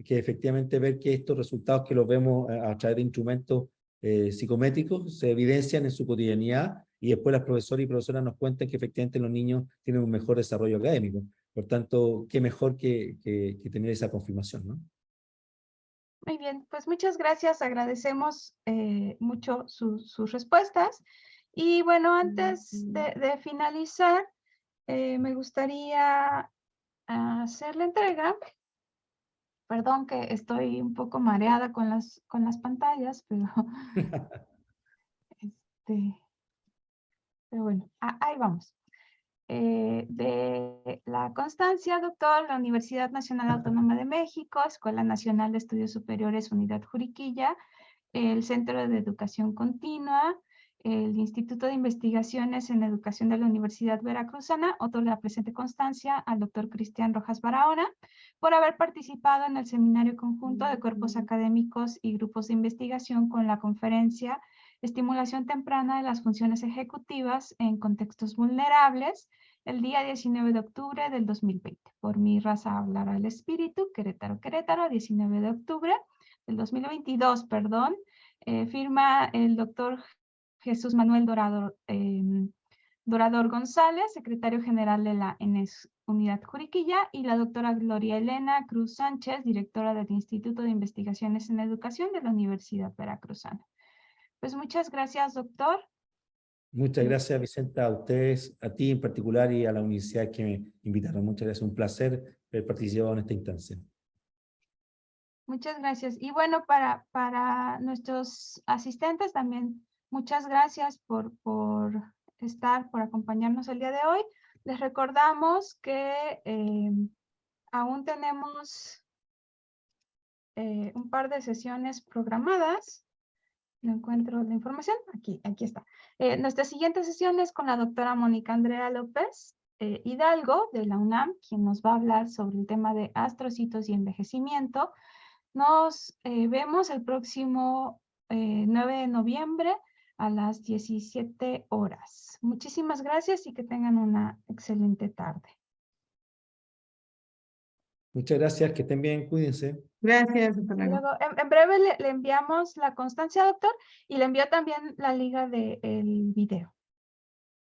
Speaker 2: que efectivamente ver que estos resultados que los vemos a través de instrumentos psicométricos se evidencian en su cotidianidad, y después las profesoras y profesoras nos cuentan que efectivamente los niños tienen un mejor desarrollo académico. Por tanto, qué mejor que tener esa confirmación, ¿no?
Speaker 1: Muy bien, pues muchas gracias. Agradecemos mucho sus respuestas. Y bueno, antes de finalizar, me gustaría hacer la entrega. Perdón que estoy un poco mareada con las pantallas, pero, pero bueno, ahí vamos. De la constancia, doctor, la Universidad Nacional Autónoma de México, Escuela Nacional de Estudios Superiores, Unidad Juriquilla, el Centro de Educación Continua, el Instituto de Investigaciones en Educación de la Universidad Veracruzana, otorga la presente constancia al doctor Cristian Rojas Barahona por haber participado en el seminario conjunto de cuerpos académicos y grupos de investigación con la conferencia Estimulación temprana de las funciones ejecutivas en contextos vulnerables, el día 19 de octubre del 2020. Por mi raza hablará el espíritu, Querétaro, Querétaro, 19 de octubre del 2022, perdón. Firma el doctor Jesús Manuel Dorador González, secretario general de la ENES Unidad Juriquilla, y la doctora Gloria Elena Cruz Sánchez, directora del Instituto de Investigaciones en Educación de la Universidad Veracruzana. Pues muchas gracias, doctor.
Speaker 2: Muchas gracias, Vicenta, a ustedes, a ti en particular y a la universidad que me invitaron. Muchas gracias, un placer haber participado en esta instancia.
Speaker 1: Muchas gracias. Y bueno, para nuestros asistentes también, muchas gracias por acompañarnos el día de hoy. Les recordamos que aún tenemos un par de sesiones programadas. No encuentro la información. Aquí está. Nuestra siguiente sesión es con la doctora Mónica Andrea López Hidalgo de la UNAM, quien nos va a hablar sobre el tema de astrocitos y envejecimiento. Nos vemos el próximo 9 de noviembre a las 17 horas. Muchísimas gracias y que tengan una excelente tarde.
Speaker 2: Muchas gracias, que estén bien, cuídense.
Speaker 4: Gracias, hasta luego.
Speaker 1: Luego, en breve le enviamos la constancia, doctor, y le envío también la liga del video.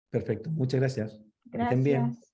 Speaker 2: Perfecto, muchas gracias. Que estén bien.
Speaker 1: Gracias.